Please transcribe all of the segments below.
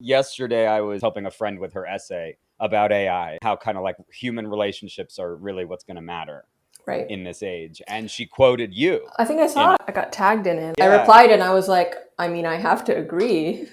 Yesterday, I was helping a friend with her essay about AI, how kind of like human relationships are really what's going to matter Right. in this age. And she quoted you. I think I saw it. I got tagged in it. I Yeah. replied and I was like, I mean, I have to agree.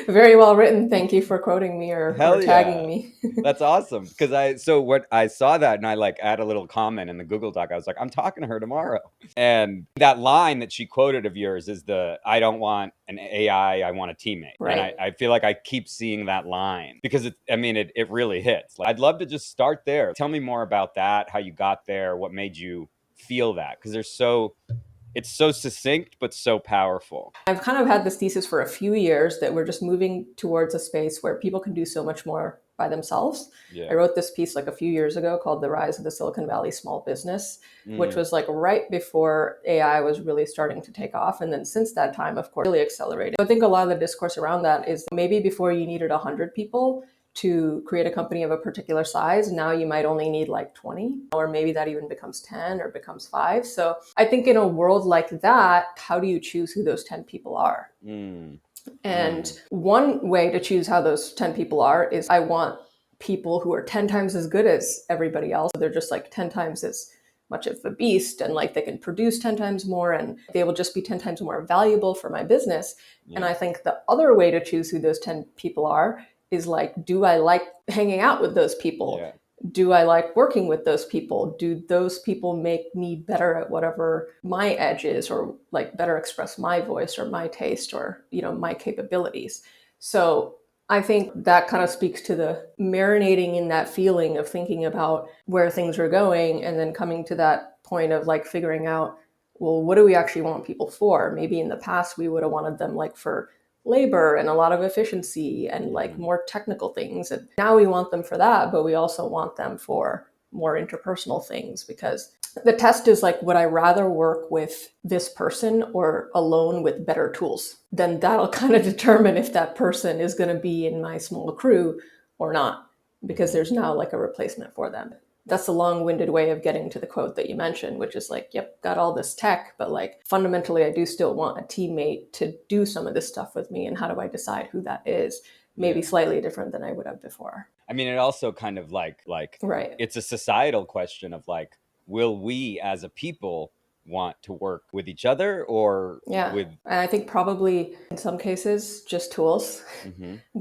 Very well written. Thank you for quoting me or Hell tagging yeah. me. That's awesome. Because I saw that and I like add a little comment in the Google Doc. I was like, I'm talking to her tomorrow. And that line that she quoted of yours is I don't want an AI, I want a teammate. Right. And I feel like I keep seeing that line because it really hits. Like, I'd love to just start there. Tell me more about that, how you got there, what made you feel that. Because it's so succinct, but so powerful. I've kind of had this thesis for a few years that we're just moving towards a space where people can do so much more by themselves. Yeah. I wrote this piece like a few years ago called The Rise of the Silicon Valley Small Business, which was like right before AI was really starting to take off. And then since that time, of course, really accelerated. I think a lot of the discourse around that is maybe before you needed 100 people to create a company of a particular size, now you might only need like 20, or maybe that even becomes 10 or becomes 5. So I think in a world like that, how do you choose who those 10 people are? And one way to choose how those 10 people are is I want people who are 10 times as good as everybody else. They're just like 10 times as much of a beast, and like they can produce 10 times more, and they will just be 10 times more valuable for my business. And I think the other way to choose who those 10 people are is like, do I like hanging out with those people? Yeah. Do I like working with those people? Do those people make me better at whatever my edge is, or like better express my voice or my taste or, my capabilities? So I think that kind of speaks to the marinating in that feeling of thinking about where things are going and then coming to that point of like figuring out, well, what do we actually want people for? Maybe in the past we would have wanted them like for labor and a lot of efficiency and like more technical things. And now we want them for that, but we also want them for more interpersonal things, because the test is like, would I rather work with this person or alone with better tools? Then that'll kind of determine if that person is going to be in my small crew or not, because there's now like a replacement for them. That's a long-winded way of getting to the quote that you mentioned, which is like, yep, got all this tech, but like fundamentally, I do still want a teammate to do some of this stuff with me. And how do I decide who that is? Maybe slightly different than I would have before. I mean, it also kind of like right. It's a societal question of like, will we as a people want to work with each other or with... And I think probably in some cases, just tools.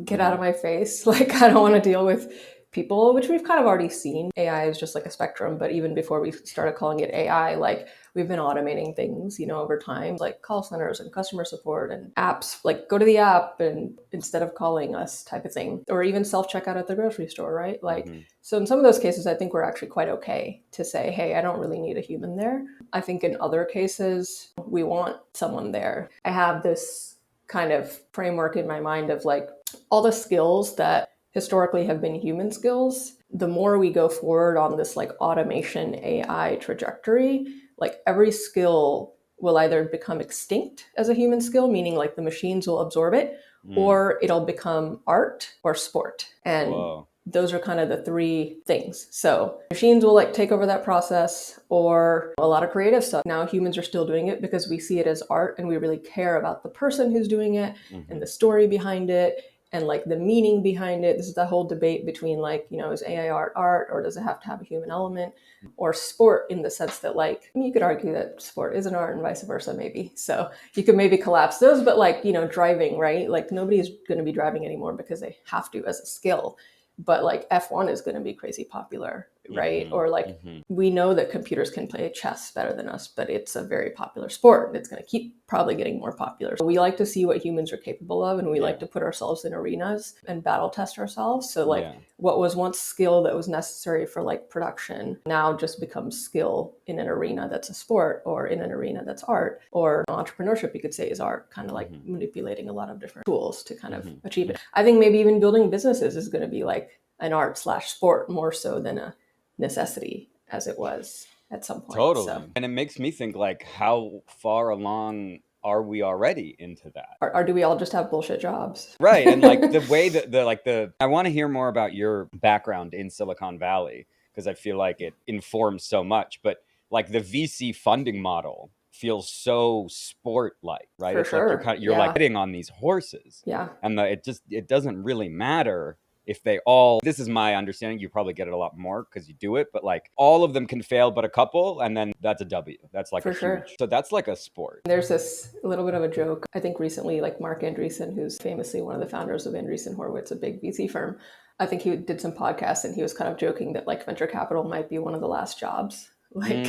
Get out of my face. Like, I don't want to deal with people, which we've kind of already seen. AI is just like a spectrum, but even before we started calling it AI, like we've been automating things, over time, like call centers and customer support and apps, like go to the app and instead of calling us type of thing, or even self-checkout at the grocery store, right? Like, so in some of those cases, I think we're actually quite okay to say, hey, I don't really need a human there. I think in other cases, we want someone there. I have this kind of framework in my mind of like all the skills that historically have been human skills. The more we go forward on this like automation AI trajectory, like every skill will either become extinct as a human skill, meaning like the machines will absorb it, or it'll become art or sport. And those are kind of the three things. So machines will like take over that process, or a lot of creative stuff. Now humans are still doing it because we see it as art and we really care about the person who's doing it and the story behind it and like the meaning behind it. This is the whole debate between like, is AI art or does it have to have a human element, or sport in the sense that like, you could argue that sport is an art and vice versa maybe. So you could maybe collapse those, but like, driving, right? Like nobody's going to be driving anymore because they have to as a skill. But like F1 is going to be crazy popular, right? Or like we know that computers can play chess better than us, but it's a very popular sport. It's going to keep probably getting more popular. So we like to see what humans are capable of, and we like to put ourselves in arenas and battle test ourselves. So like what was once skill that was necessary for like production now just becomes skill in an arena that's a sport, or in an arena that's art, or entrepreneurship, you could say, is art, kind of like manipulating a lot of different tools to kind of achieve it. I think maybe even building businesses is going to be like an art/sport more so than a necessity as it was at some point. Totally. So. And it makes me think like, how far along are we already into that? Or do we all just have bullshit jobs? Right. And like the way that I want to hear more about your background in Silicon Valley, because I feel like it informs so much, but like the VC funding model feels so sport-like, right? For It's like sure. you're like Yeah. betting on these horses, Yeah. and it doesn't really matter if they all. This is my understanding. You probably get it a lot more because you do it, but like all of them can fail, but a couple, and then that's a W. That's like a For sure. huge. So that's like a sport. There's this little bit of a joke. I think recently, like Mark Andreessen, who's famously one of the founders of Andreessen Horowitz, a big VC firm, I think he did some podcasts and he was kind of joking that like venture capital might be one of the last jobs like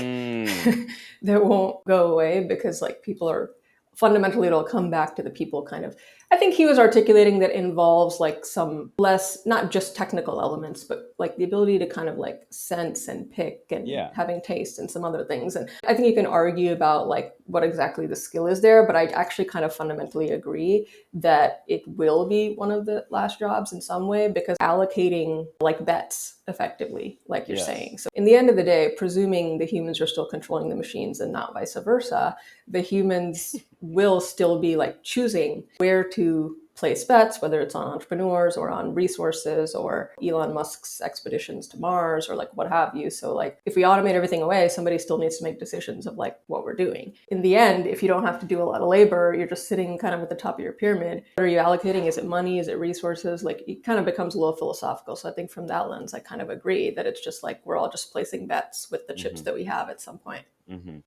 that won't go away because like people are fundamentally, it'll come back to the people kind of. I think he was articulating that involves like some less, not just technical elements, but like the ability to kind of like sense and pick and having taste and some other things. And I think you can argue about like what exactly the skill is there, but I actually kind of fundamentally agree that it will be one of the last jobs in some way because allocating like bets effectively, like you're saying. So in the end of the day, presuming the humans are still controlling the machines and not vice versa, the humans will still be like choosing where to place bets, whether it's on entrepreneurs or on resources or Elon Musk's expeditions to Mars or like what have you. So like if we automate everything away, somebody still needs to make decisions of like what we're doing. In the end, if you don't have to do a lot of labor, you're just sitting kind of at the top of your pyramid. What are you allocating? Is it money? Is it resources? Like it kind of becomes a little philosophical. So I think from that lens, I kind of agree that it's just like we're all just placing bets with the chips that we have at some point.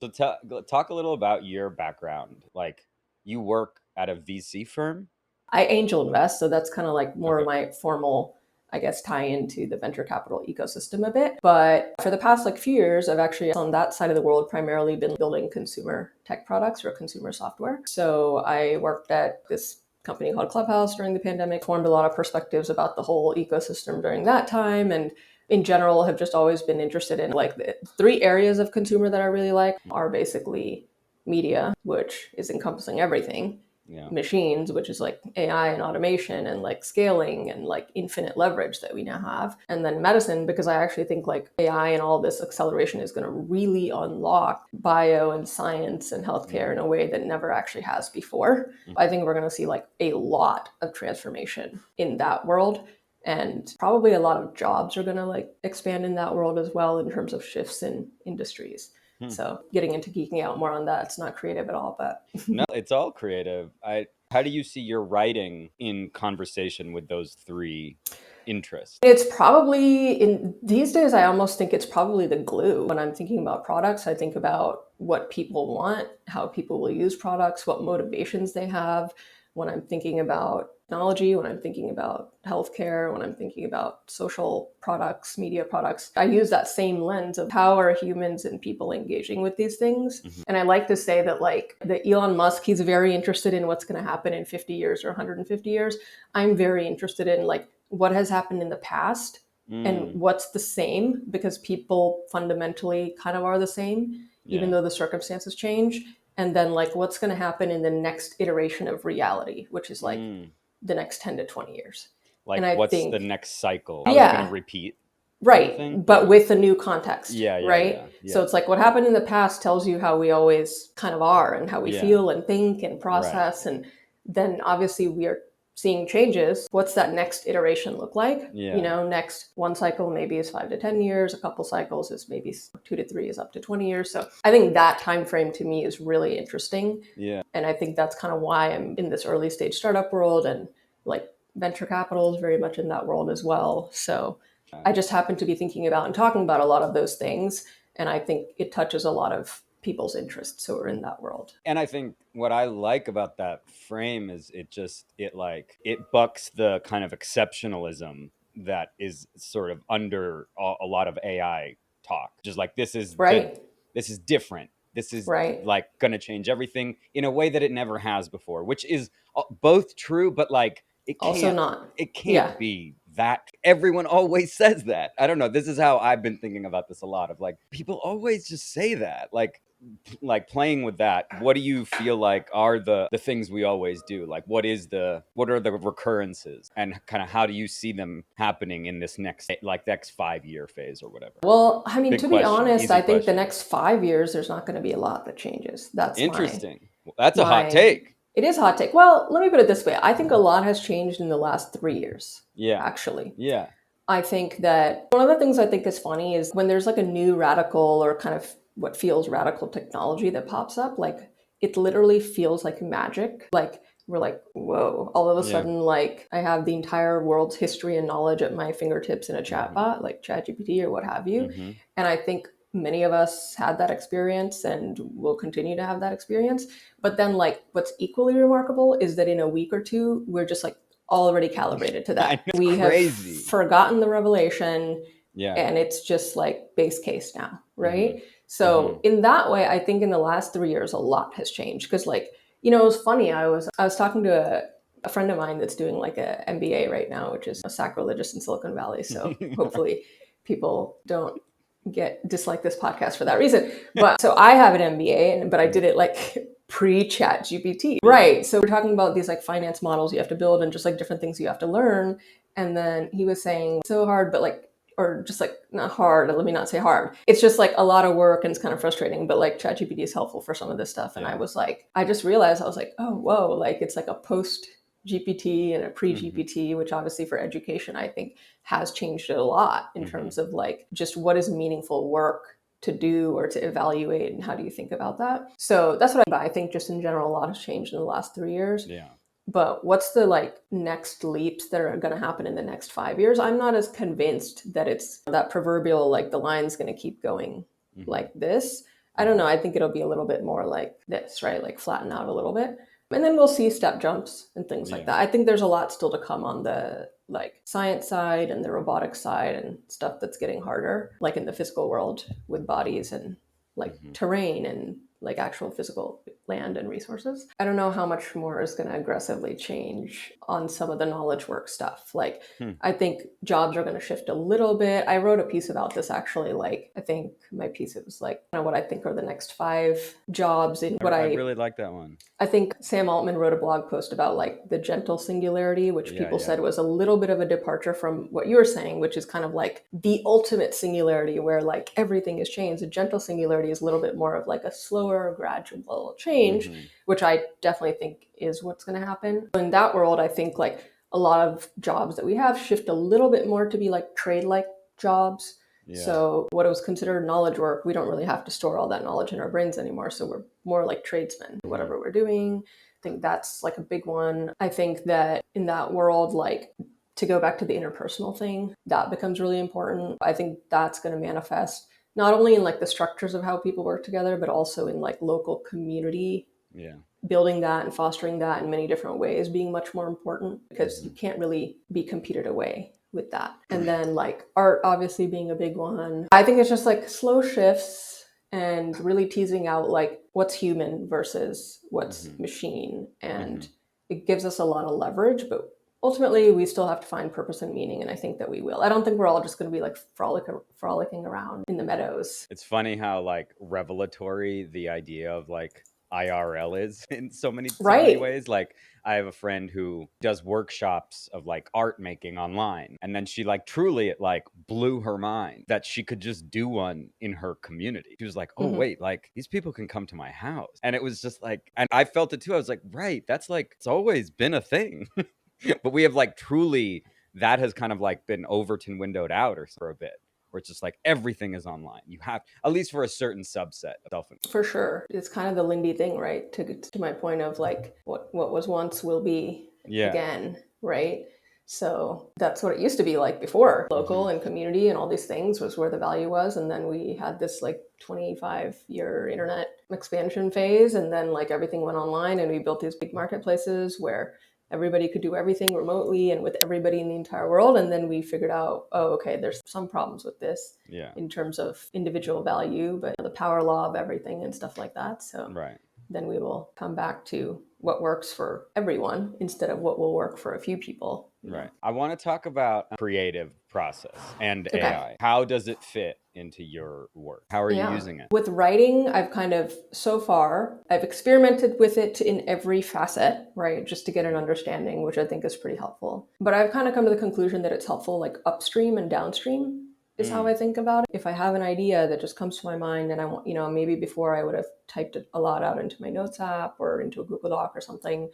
So talk a little about your background. Like you work at a VC firm? I angel invest, so that's kind of like more of my formal, I guess, tie into the venture capital ecosystem a bit. But for the past like few years, I've actually on that side of the world primarily been building consumer tech products or consumer software. So I worked at this company called Clubhouse during the pandemic, formed a lot of perspectives about the whole ecosystem during that time, and in general have just always been interested in like the three areas of consumer that I really like are basically media, which is encompassing everything. Machines, which is like AI and automation and like scaling and like infinite leverage that we now have. And then medicine, because I actually think like AI and all this acceleration is going to really unlock bio and science and healthcare in a way that never actually has before. I think we're going to see like a lot of transformation in that world. And probably a lot of jobs are going to like expand in that world as well in terms of shifts in industries. So getting into geeking out more on that, it's not creative at all, but no, it's all creative. How do you see your writing in conversation with those three interests? It's probably in these days, I almost think it's probably the glue. When I'm thinking about products, I think about what people want, how people will use products, what motivations they have. When I'm thinking about technology, when I'm thinking about healthcare, when I'm thinking about social products, media products, I use that same lens of how are humans and people engaging with these things. And I like to say that like the Elon Musk, he's very interested in what's going to happen in 50 years or 150 years. I'm very interested in like what has happened in the past and what's the same, because people fundamentally kind of are the same, even though the circumstances change. And then like what's going to happen in the next iteration of reality, which is like the next 10 to 20 years. Like and what's think, the next cycle? How's it going to repeat? Right. But with a new context. Right. Yeah. So it's like what happened in the past tells you how we always kind of are and how we feel and think and process. And then obviously we are seeing changes. What's that next iteration look like? You know, next one cycle maybe is 5 to 10 years. A couple cycles is maybe 2 to 3 is up to 20 years. So I think that time frame to me is really interesting. And I think that's kind of why I'm in this early stage startup world, and like venture capital is very much in that world as well. So I just happen to be thinking about and talking about a lot of those things. And I think it touches a lot of people's interests who are in that world. And I think what I like about that frame is it bucks the kind of exceptionalism that is sort of under a lot of AI talk. Just like this is different. This is like going to change everything in a way that it never has before, which is both true, but like it can't, also not. It can't be that. Everyone always says that. I don't know. This is how I've been thinking about this a lot, of like people always just say that, like playing with that. What do you feel like are the things we always do? Like what are the recurrences, and kind of how do you see them happening in this next 5-year phase or whatever? Well, I mean, to be honest, I think the next 5 years there's not going to be a lot that changes. That's interesting. That's a hot take. It is a hot take. Well, let me put it this way. I think a lot has changed in the last 3 years. Actually. I think that one of the things I think is funny is when there's like a new radical or kind of what feels radical technology that pops up, like it literally feels like magic. Like we're like, whoa, all of a sudden, like I have the entire world's history and knowledge at my fingertips in a chatbot, like ChatGPT or what have you. And I think many of us had that experience and will continue to have that experience. But then like what's equally remarkable is that in a week or two, we're just like already calibrated to that. We crazy. have forgotten the revelation. Yeah. And it's just like base case now, right? So in that way, I think in the last 3 years, a lot has changed. Because like, you know, it was funny. I was talking to a friend of mine that's doing like a MBA right now, which is sacrilegious in Silicon Valley. So hopefully people don't dislike this podcast for that reason. But so I have an MBA, but I did it like pre-chat GPT. Right. So we're talking about these like finance models you have to build and just like different things you have to learn. And then he was saying so hard, but like, or just like not hard, let me not say hard. It's just like a lot of work and it's kind of frustrating, but like ChatGPT is helpful for some of this stuff. And I was like, I just realized, I was like, oh, whoa, like it's like a post GPT and a pre GPT, which obviously for education, I think has changed it a lot in terms of like just what is meaningful work to do or to evaluate and how do you think about that? So that's what I think just in general, a lot has changed in the last 3 years. Yeah. But what's the like next leaps that are going to happen in the next 5 years? I'm not as convinced that it's that proverbial, like the line's going to keep going like this. I don't know. I think it'll be a little bit more like this, right? Like flatten out a little bit. And then we'll see step jumps and things like that. I think there's a lot still to come on the like science side and the robotics side and stuff that's getting harder, like in the physical world with bodies and like terrain and like actual physical land and resources. I don't know how much more is going to aggressively change on some of the knowledge work stuff. Like, I think jobs are going to shift a little bit. I wrote a piece about this actually. Like, I think my piece, it was like, what I think are the next 5 jobs in what I really like that one. I think Sam Altman wrote a blog post about like the gentle singularity, which people said was a little bit of a departure from what you were saying, which is kind of like the ultimate singularity where like everything is changed. The gentle singularity is a little bit more of like a slower, gradual change, which I definitely think is what's going to happen. In that world, I think like a lot of jobs that we have shift a little bit more to be like trade-like jobs. So what was considered knowledge work, we don't really have to store all that knowledge in our brains anymore. So we're more like tradesmen, whatever we're doing. I think that's like a big one. I think that in that world, like to go back to the interpersonal thing, that becomes really important. I think that's going to manifest not only in like the structures of how people work together, but also in like local community. Building that and fostering that in many different ways being much more important because you can't really be competed away with that. And then like art obviously being a big one. I think it's just like slow shifts and really teasing out like what's human versus what's machine. And it gives us a lot of leverage, but ultimately we still have to find purpose and meaning. And I think that we will. I don't think we're all just going to be like frolicking around in the meadows. It's funny how like revelatory the idea of like IRL is in so many ways. Like I have a friend who does workshops of like art making online. And then she like truly it like blew her mind that she could just do one in her community. She was like, oh wait, like these people can come to my house. And it was just like, and I felt it too. I was like, right, that's like, it's always been a thing. But we have like truly, that has kind of like been Overton windowed out or for a bit. Where it's just like everything is online. You have, at least for a certain subset of self. For sure. It's kind of the Lindy thing, right? To my point of like what was once will be again, right? So that's what it used to be like before. Local and community and all these things was where the value was. And then we had this like 25-year internet expansion phase. And then like everything went online and we built these big marketplaces where everybody could do everything remotely and with everybody in the entire world. And then we figured out, oh, okay, there's some problems with this in terms of individual value, but the power law of everything and stuff like that. So then we will come back to what works for everyone instead of what will work for a few people. Right. I want to talk about creative process and AI. How does it fit into your work? How are you using it? With writing, I've kind of, so far, I've experimented with it in every facet, right? Just to get an understanding, which I think is pretty helpful. But I've kind of come to the conclusion that it's helpful like upstream and downstream is how I think about it. If I have an idea that just comes to my mind and I want, maybe before I would have typed it a lot out into my notes app or into a Google Doc or something,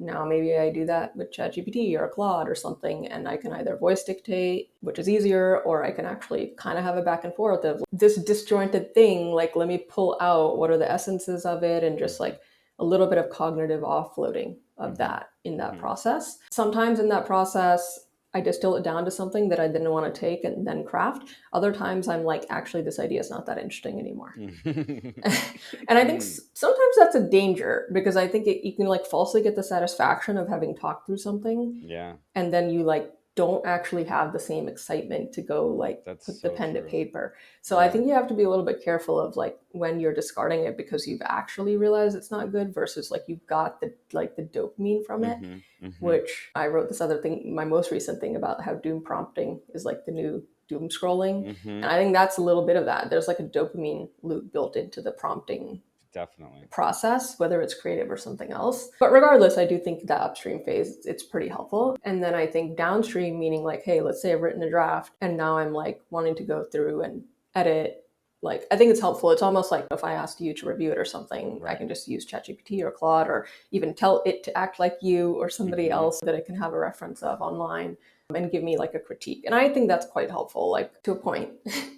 Now maybe I do that with ChatGPT or Claude or something, and I can either voice dictate, which is easier, or I can actually kind of have a back and forth of this disjointed thing, like let me pull out what are the essences of it, and just like a little bit of cognitive offloading of that in that process. Sometimes in that process, I distill it down to something that I didn't want to take and then craft. Other times I'm like, actually, this idea is not that interesting anymore. And I think sometimes that's a danger, because I think you can like falsely get the satisfaction of having talked through something. Yeah. And then you like don't actually have the same excitement to go like That's put so the pen to true. paper. So I think you have to be a little bit careful of like when you're discarding it because you've actually realized it's not good, versus like you've got the like the dopamine from it. Which I wrote this other thing, my most recent thing, about how doom prompting is like the new doom scrolling. And I think that's a little bit of that. There's like a dopamine loop built into the prompting Definitely process, whether it's creative or something else. But regardless, I do think that upstream phase, it's pretty helpful. And then I think downstream, meaning like, hey, let's say I've written a draft and now I'm like wanting to go through and edit. Like, I think it's helpful. It's almost like if I asked you to review it or something, I can just use ChatGPT or Claude, or even tell it to act like you or somebody else that I can have a reference of online, and give me like a critique. And I think that's quite helpful, like to a point.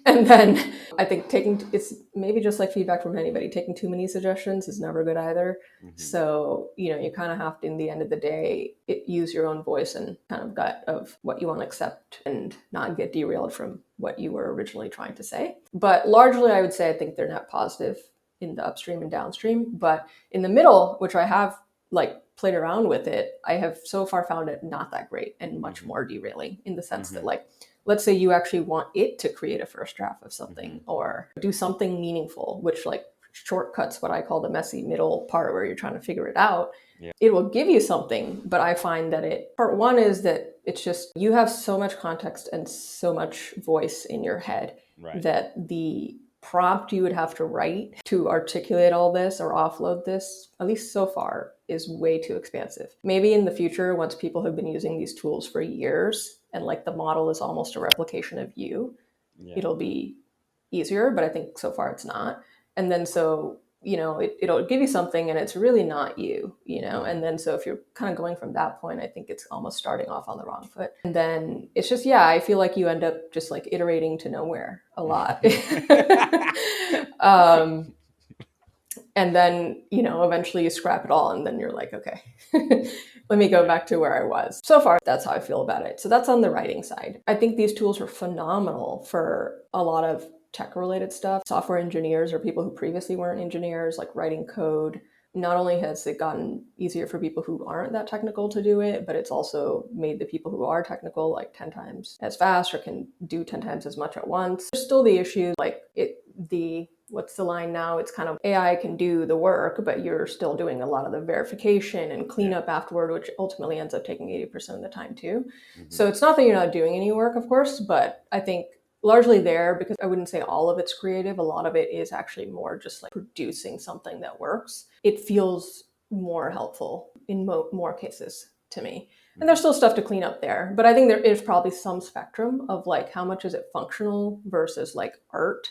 And then I think it's maybe just like feedback from anybody, taking too many suggestions is never good either. So, you kind of have to, in the end of the day, use your own voice and kind of gut of what you want to accept and not get derailed from what you were originally trying to say. But largely, I would say I think they're net positive in the upstream and downstream. But in the middle, which I have like played around with it, I have so far found it not that great and much more derailing, in the sense that like, let's say you actually want it to create a first draft of something or do something meaningful, which like shortcuts what I call the messy middle part where you're trying to figure it out. It will give you something, but I find that part one is that it's just, you have so much context and so much voice in your head that the prompt you would have to write to articulate all this or offload this, at least so far, is way too expansive. Maybe in the future, once people have been using these tools for years and like the model is almost a replication of you, it'll be easier, but I think so far it's not. And then so, it'll give you something and it's really not you, and then so if you're kind of going from that point, I think it's almost starting off on the wrong foot. And then it's just, I feel like you end up just like iterating to nowhere a lot. And then, eventually you scrap it all and then you're like, okay, let me go back to where I was. So far, that's how I feel about it. So that's on the writing side. I think these tools are phenomenal for a lot of tech-related stuff. Software engineers or people who previously weren't engineers, like writing code. Not only has it gotten easier for people who aren't that technical to do it, but it's also made the people who are technical like 10 times as fast or can do 10 times as much at once. There's still the issue, like what's the line now? It's kind of AI can do the work, but you're still doing a lot of the verification and cleanup afterward, which ultimately ends up taking 80% of the time too. So it's not that you're not doing any work, of course, but I think largely there, because I wouldn't say all of it's creative. A lot of it is actually more just like producing something that works. It feels more helpful in more cases to me. And there's still stuff to clean up there, but I think there is probably some spectrum of like how much is it functional versus like art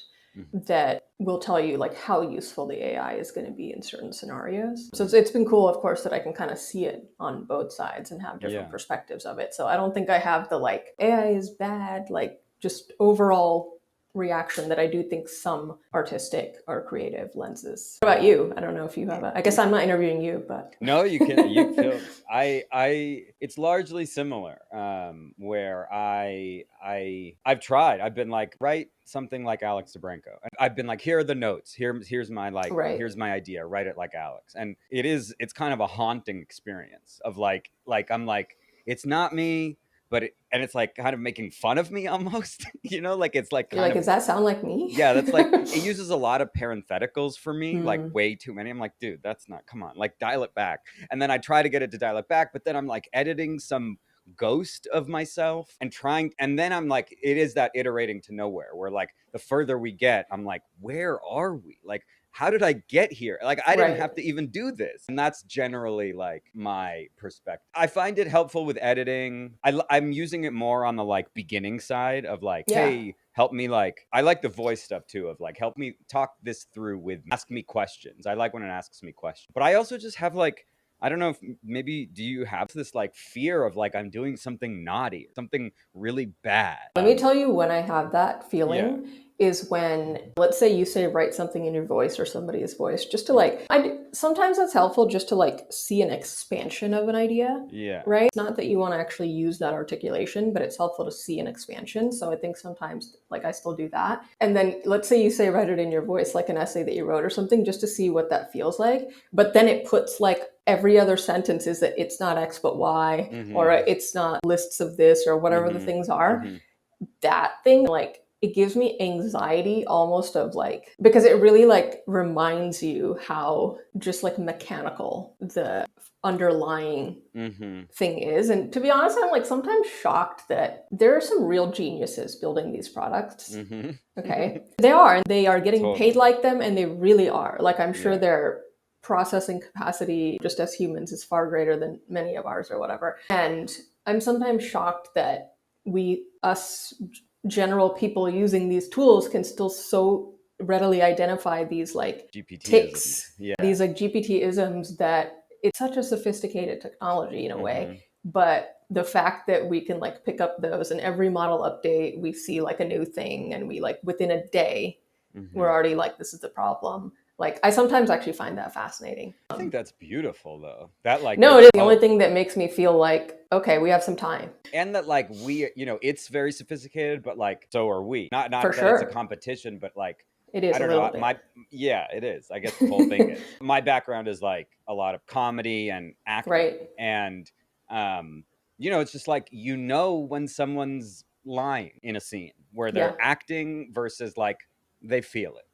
that will tell you like how useful the AI is going to be in certain scenarios. So it's been cool, of course, that I can kind of see it on both sides and have different perspectives of it. So I don't think I have the like AI is bad, like just overall reaction that I do think some artistic or creative lenses. What about you? I don't know if you have I guess I'm not interviewing you, but no, you killed it. It's largely similar, where I've tried. I've been like, write something like Alex DeBranco. And I've been like, here are the notes. Here's my here's my idea. Write it like Alex. And it's kind of a haunting experience of like I'm like, it's not me. But it's like kind of making fun of me almost, like it's like, you're like, does that sound like me? Yeah, that's like, it uses a lot of parentheticals for me, like way too many. I'm like, dude, that's not, come on, like dial it back. And then I try to get it to dial it back, but then I'm like editing some ghost of myself and then I'm like, it is that iterating to nowhere where like the further we get, I'm like, where are we? Like, how did I get here? Like, I didn't have to even do this. And that's generally like my perspective. I find it helpful with editing. I'm using it more on the like beginning side of like, hey, help me, like, I like the voice stuff too, of like, help me talk this through with me. Ask me questions. I like when it asks me questions. But I also just have like, I don't know if maybe do you have this like fear of like I'm doing something naughty, something really bad? Let me tell you when I have that Yeah. feeling is when, let's say you say write something in your voice or somebody's voice, just to like, sometimes that's helpful just to like see an expansion of an idea, Yeah. right? It's not that you want to actually use that articulation, but it's helpful to see an expansion. So I think sometimes like I still do that. And then let's say you say write it in your voice, like an essay that you wrote or something, just to see what that feels like. But then it puts like every other sentence is that it's not X but Y, or it's not lists of this or whatever the things are. That thing, like, it gives me anxiety almost of like, because it really like reminds you how just like mechanical the underlying thing is. And to be honest, I'm like sometimes shocked that there are some real geniuses building these products. Okay. They are getting paid like them, and they really are. Like, I'm sure their processing capacity just as humans is far greater than many of ours or whatever. And I'm sometimes shocked that us general people using these tools can still so readily identify these like ticks, these like GPT isms, that it's such a sophisticated technology in a way. But the fact that we can like pick up those, and every model update, we see like a new thing, and we like within a day, we're already like, this is the problem. Like, I sometimes actually find that fascinating. I think that's beautiful though. That like no, it is the only thing that makes me feel like, okay, we have some time. And that like we, you know, it's very sophisticated, but like so are we. Not For that sure. It's a competition, but like it is I don't a little know. bit. It is. I guess the whole thing is. My background is like a lot of comedy and acting, right? And you know, it's just like, you know, when someone's lying in a scene where they're acting versus like they feel it,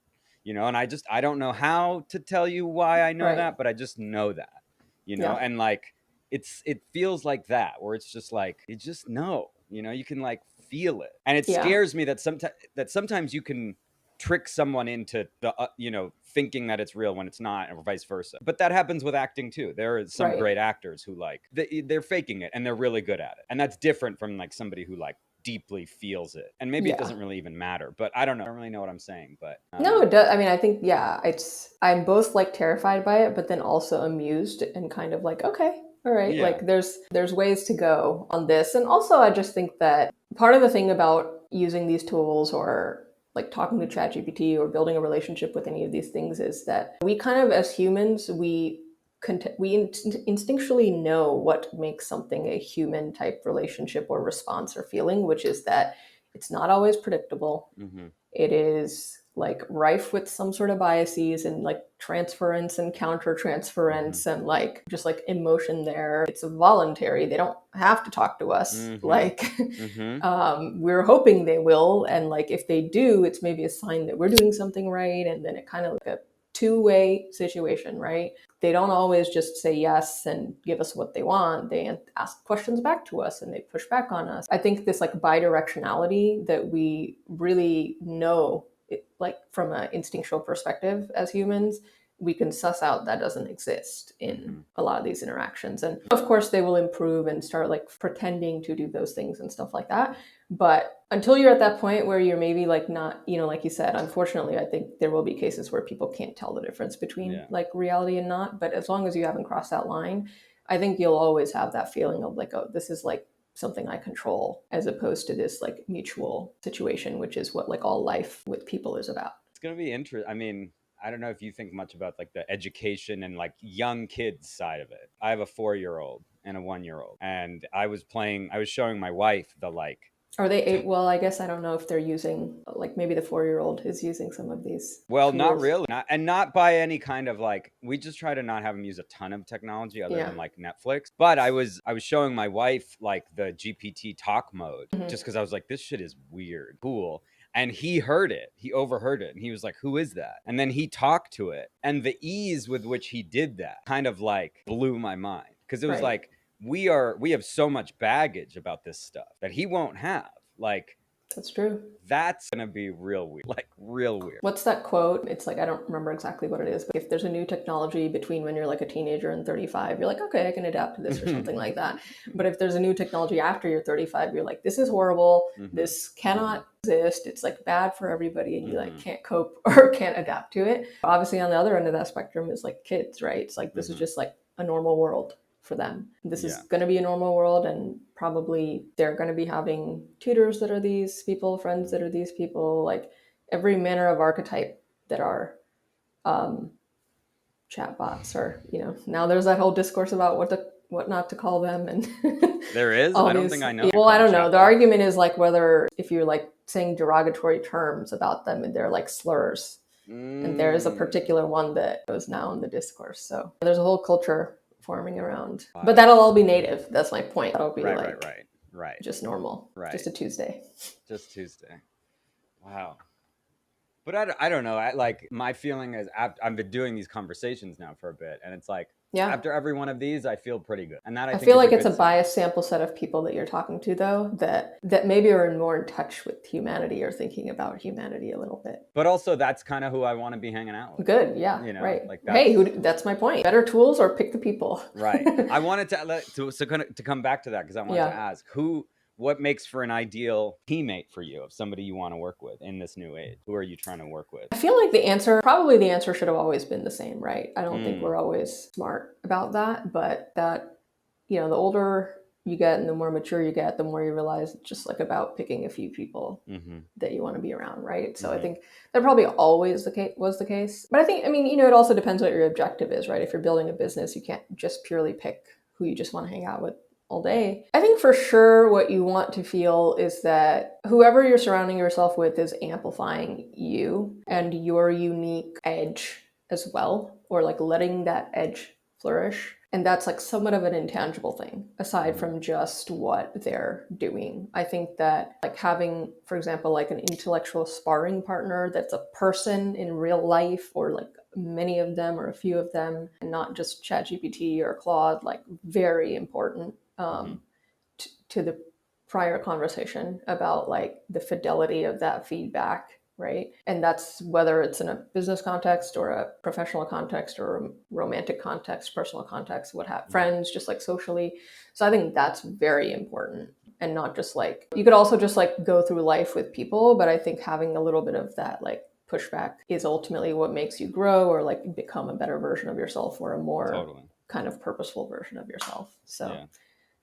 you know. And I don't know how to tell you why I know that, but I just know that, you know. And like it feels like that, where it's just like you just know, you know, you can like feel it. And it scares me that sometimes you can trick someone into the you know, thinking that it's real when it's not, or vice versa. But that happens with acting too. There are some great actors who like they're faking it and they're really good at it, and that's different from like somebody who like deeply feels it. And maybe it doesn't really even matter, but I don't know. I don't really know what I'm saying, but no, it does. I mean, I think I'm both like terrified by it, but then also amused and kind of like, okay, all right, like there's ways to go on this. And also I just think that part of the thing about using these tools, or like talking to ChatGPT or building a relationship with any of these things, is that we kind of, as humans, we instinctually know what makes something a human type relationship or response or feeling, which is that it's not always predictable. It is like rife with some sort of biases and like transference and counter-transference and like just like emotion there. It's voluntary. They don't have to talk to us. Like we're hoping they will. And like if they do, it's maybe a sign that we're doing something right. And then it kind of like a two-way situation, right? They don't always just say yes and give us what they want. They ask questions back to us and they push back on us. I think this like bidirectionality that we really know, like from an instinctual perspective as humans, we can suss out that doesn't exist in a lot of these interactions. And of course they will improve and start like pretending to do those things and stuff like that. But until you're at that point where you're maybe like not, you know, like you said, unfortunately, I think there will be cases where people can't tell the difference between like reality and not. But as long as you haven't crossed that line, I think you'll always have that feeling of like, oh, this is like something I control, as opposed to this like mutual situation, which is what like all life with people is about. It's going to be interesting. I mean, I don't know if you think much about like the education and like young kids side of it. I have a 4-year-old and a 1-year-old, and I was showing my wife the like. Are they eight? Well, I guess I don't know if they're using, like maybe the 4-year-old is using some of these. Well, tools. not really. Not by any kind of like, we just try to not have them use a ton of technology other than like Netflix. But I was showing my wife like the GPT talk mode, just because I was like, this shit is weird, cool. And he heard it. He overheard it. And he was like, who is that? And then he talked to it. And the ease with which he did that kind of like blew my mind. Because it was like, we have so much baggage about this stuff that he won't have. Like, that's true. That's gonna be real weird, like real weird. What's that quote? It's like, I don't remember exactly what it is, but if there's a new technology between when you're like a teenager and 35, you're like, okay, I can adapt to this or something like that. But if there's a new technology after you're 35, you're like, this is horrible. This cannot exist. It's like bad for everybody, and you like can't cope or can't adapt to it. Obviously, on the other end of that spectrum is like kids, right? It's like, this is just like a normal world for them. This is going to be a normal world, and probably they're going to be having tutors that are these people, friends that are these people, like every manner of archetype that are chatbots, or now there's that whole discourse about what not to call them, and there is. I don't think I know. Well, I don't know. The argument is like whether if you're like saying derogatory terms about them and they're like slurs, and there is a particular one that goes now in the discourse. So there's a whole culture forming around, but that'll all be native. That's my point. That'll be right, just normal, just a Tuesday. Wow. But I don't know. My feeling is I've been doing these conversations now for a bit, and it's like after every one of these, I feel pretty good. And that I think feel like it's a biased sample set of people that you're talking to, though, that maybe are more in touch with humanity or thinking about humanity a little bit. But also, that's kind of who I want to be hanging out with. Good, yeah, right. Like that's my point. Better tools or pick the people. Right. I wanted to come back to that because I wanted to ask what makes for an ideal teammate for you, of somebody you want to work with in this new age? Who are you trying to work with? I feel like the answer should have always been the same, right? I don't think we're always smart about that, but that, the older you get and the more mature you get, the more you realize it's just like about picking a few people that you want to be around, right? So I think that probably always was the case. But I think, it also depends what your objective is, right? If you're building a business, you can't just purely pick who you just want to hang out with all day. I think for sure what you want to feel is that whoever you're surrounding yourself with is amplifying you and your unique edge as well, or like letting that edge flourish. And that's like somewhat of an intangible thing aside from just what they're doing. I think that like having, for example, like an intellectual sparring partner that's a person in real life, or like many of them or a few of them, and not just ChatGPT or Claude, like very important to the prior conversation about like the fidelity of that feedback, right? And that's whether it's in a business context or a professional context or a romantic context, personal context, friends, just like socially. So I think that's very important. And not just like, you could also just like go through life with people, but I think having a little bit of that like pushback is ultimately what makes you grow or like become a better version of yourself, or a more kind of purposeful version of yourself. So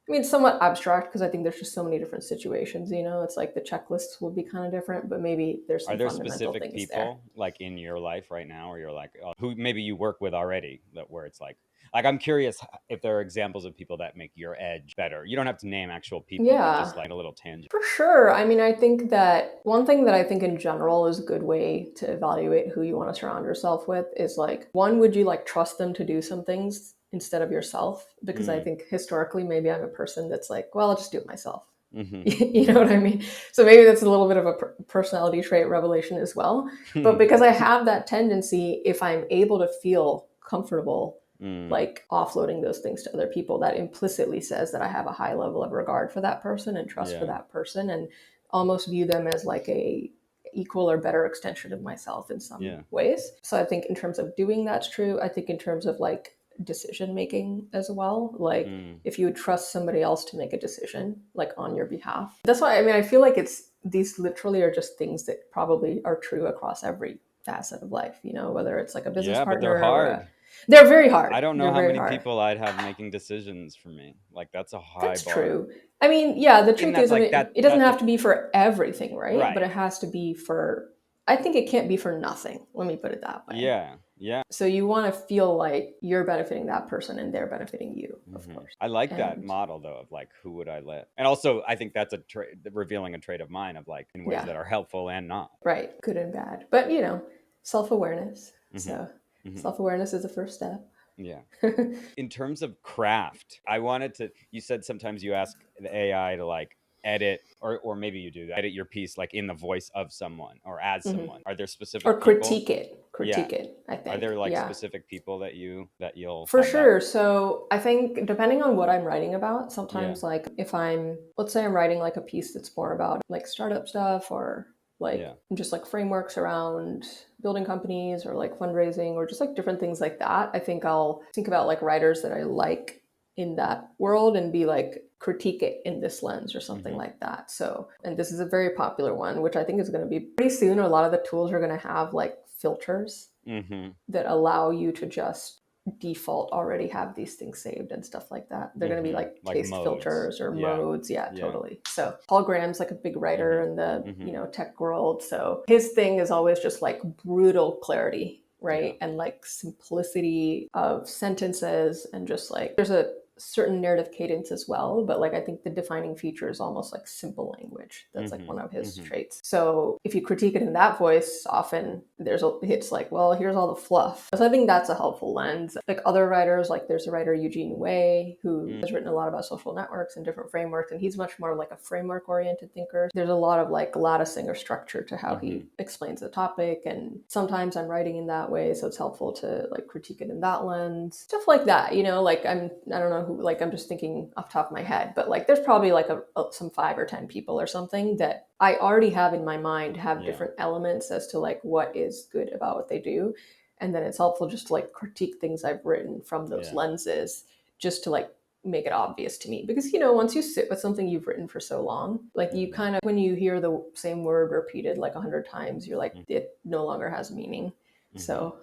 it's somewhat abstract because I think there's just so many different situations, it's like the checklists will be kind of different, but maybe there's some fundamental specific things people there. like in your life right now, or you're like, who maybe you work with already, that where it's like I'm curious if there are examples of people that make your edge better. You don't have to name actual people, but just like a little tangent. For sure. I think that one thing that I think in general is a good way to evaluate who you want to surround yourself with is like, one, would you like trust them to do some things instead of yourself? Because I think historically, maybe I'm a person that's like, well, I'll just do it myself. You know what I mean? So maybe that's a little bit of a personality trait revelation as well. But because I have that tendency, if I'm able to feel comfortable like offloading those things to other people, that implicitly says that I have a high level of regard for that person and trust for that person, and almost view them as like a equal or better extension of myself in some ways. So I think in terms of doing that's true. I think in terms of like decision making as well, like if you would trust somebody else to make a decision like on your behalf. That's why I feel like these literally are just things that probably are true across every facet of life, whether it's like a business partner. But they're hard. They're very hard. I don't know how many people I'd have making decisions for me. Like that's a high bar. That's true. The truth is, it doesn't have to be for everything, right? But it has to be for, I think it can't be for nothing. Let me put it that way. Yeah. So you want to feel like you're benefiting that person and they're benefiting you, of course. I like that model though, of like, who would I let? And also I think that's revealing a trait of mine of like in ways that are helpful and not. Right. Good and bad. But self-awareness. So self-awareness is the first step. Yeah. In terms of craft, you said sometimes you ask the AI to like edit, or maybe you do that, edit your piece like in the voice of someone or as someone. Are there specific or critique it I think. Are there like specific people that you'll for sure? So I think depending on what I'm writing about, sometimes like if let's say I'm writing like a piece that's more about like startup stuff, or like just like frameworks around building companies, or like fundraising, or just like different things like that, I think I'll think about like writers that I like in that world and be like, critique it in this lens or something like that. So, and this is a very popular one, which I think is going to be pretty soon. A lot of the tools are going to have like filters that allow you to just default already have these things saved and stuff like that. They're going to be like taste modes. filters or Yeah. modes. Yeah, Yeah. totally. So Paul Graham's like a big writer in the, Mhm. you know, tech world. So his thing is always just like brutal clarity, right? And like simplicity of sentences, and just like there's a certain narrative cadence as well, but like I think the defining feature is almost like simple language. That's like one of his traits. So if you critique it in that voice, often it's like, well, here's all the fluff. So I think that's a helpful lens. Like other writers, like there's a writer Eugene Wei who has written a lot about social networks and different frameworks, and he's much more like a framework oriented thinker. There's a lot of like latticing or structure to how he explains the topic, and sometimes I'm writing in that way, so it's helpful to like critique it in that lens, stuff like that, you know. Like I don't know who, like I'm just thinking off the top of my head, but like there's probably like some 5 or 10 people or something that I already have in my mind have different elements as to like what is good about what they do, and then it's helpful just to like critique things I've written from those lenses, just to like make it obvious to me. Because, you know, once you sit with something you've written for so long, like you kind of, when you hear the same word repeated like 100 times, you're like, it no longer has meaning. So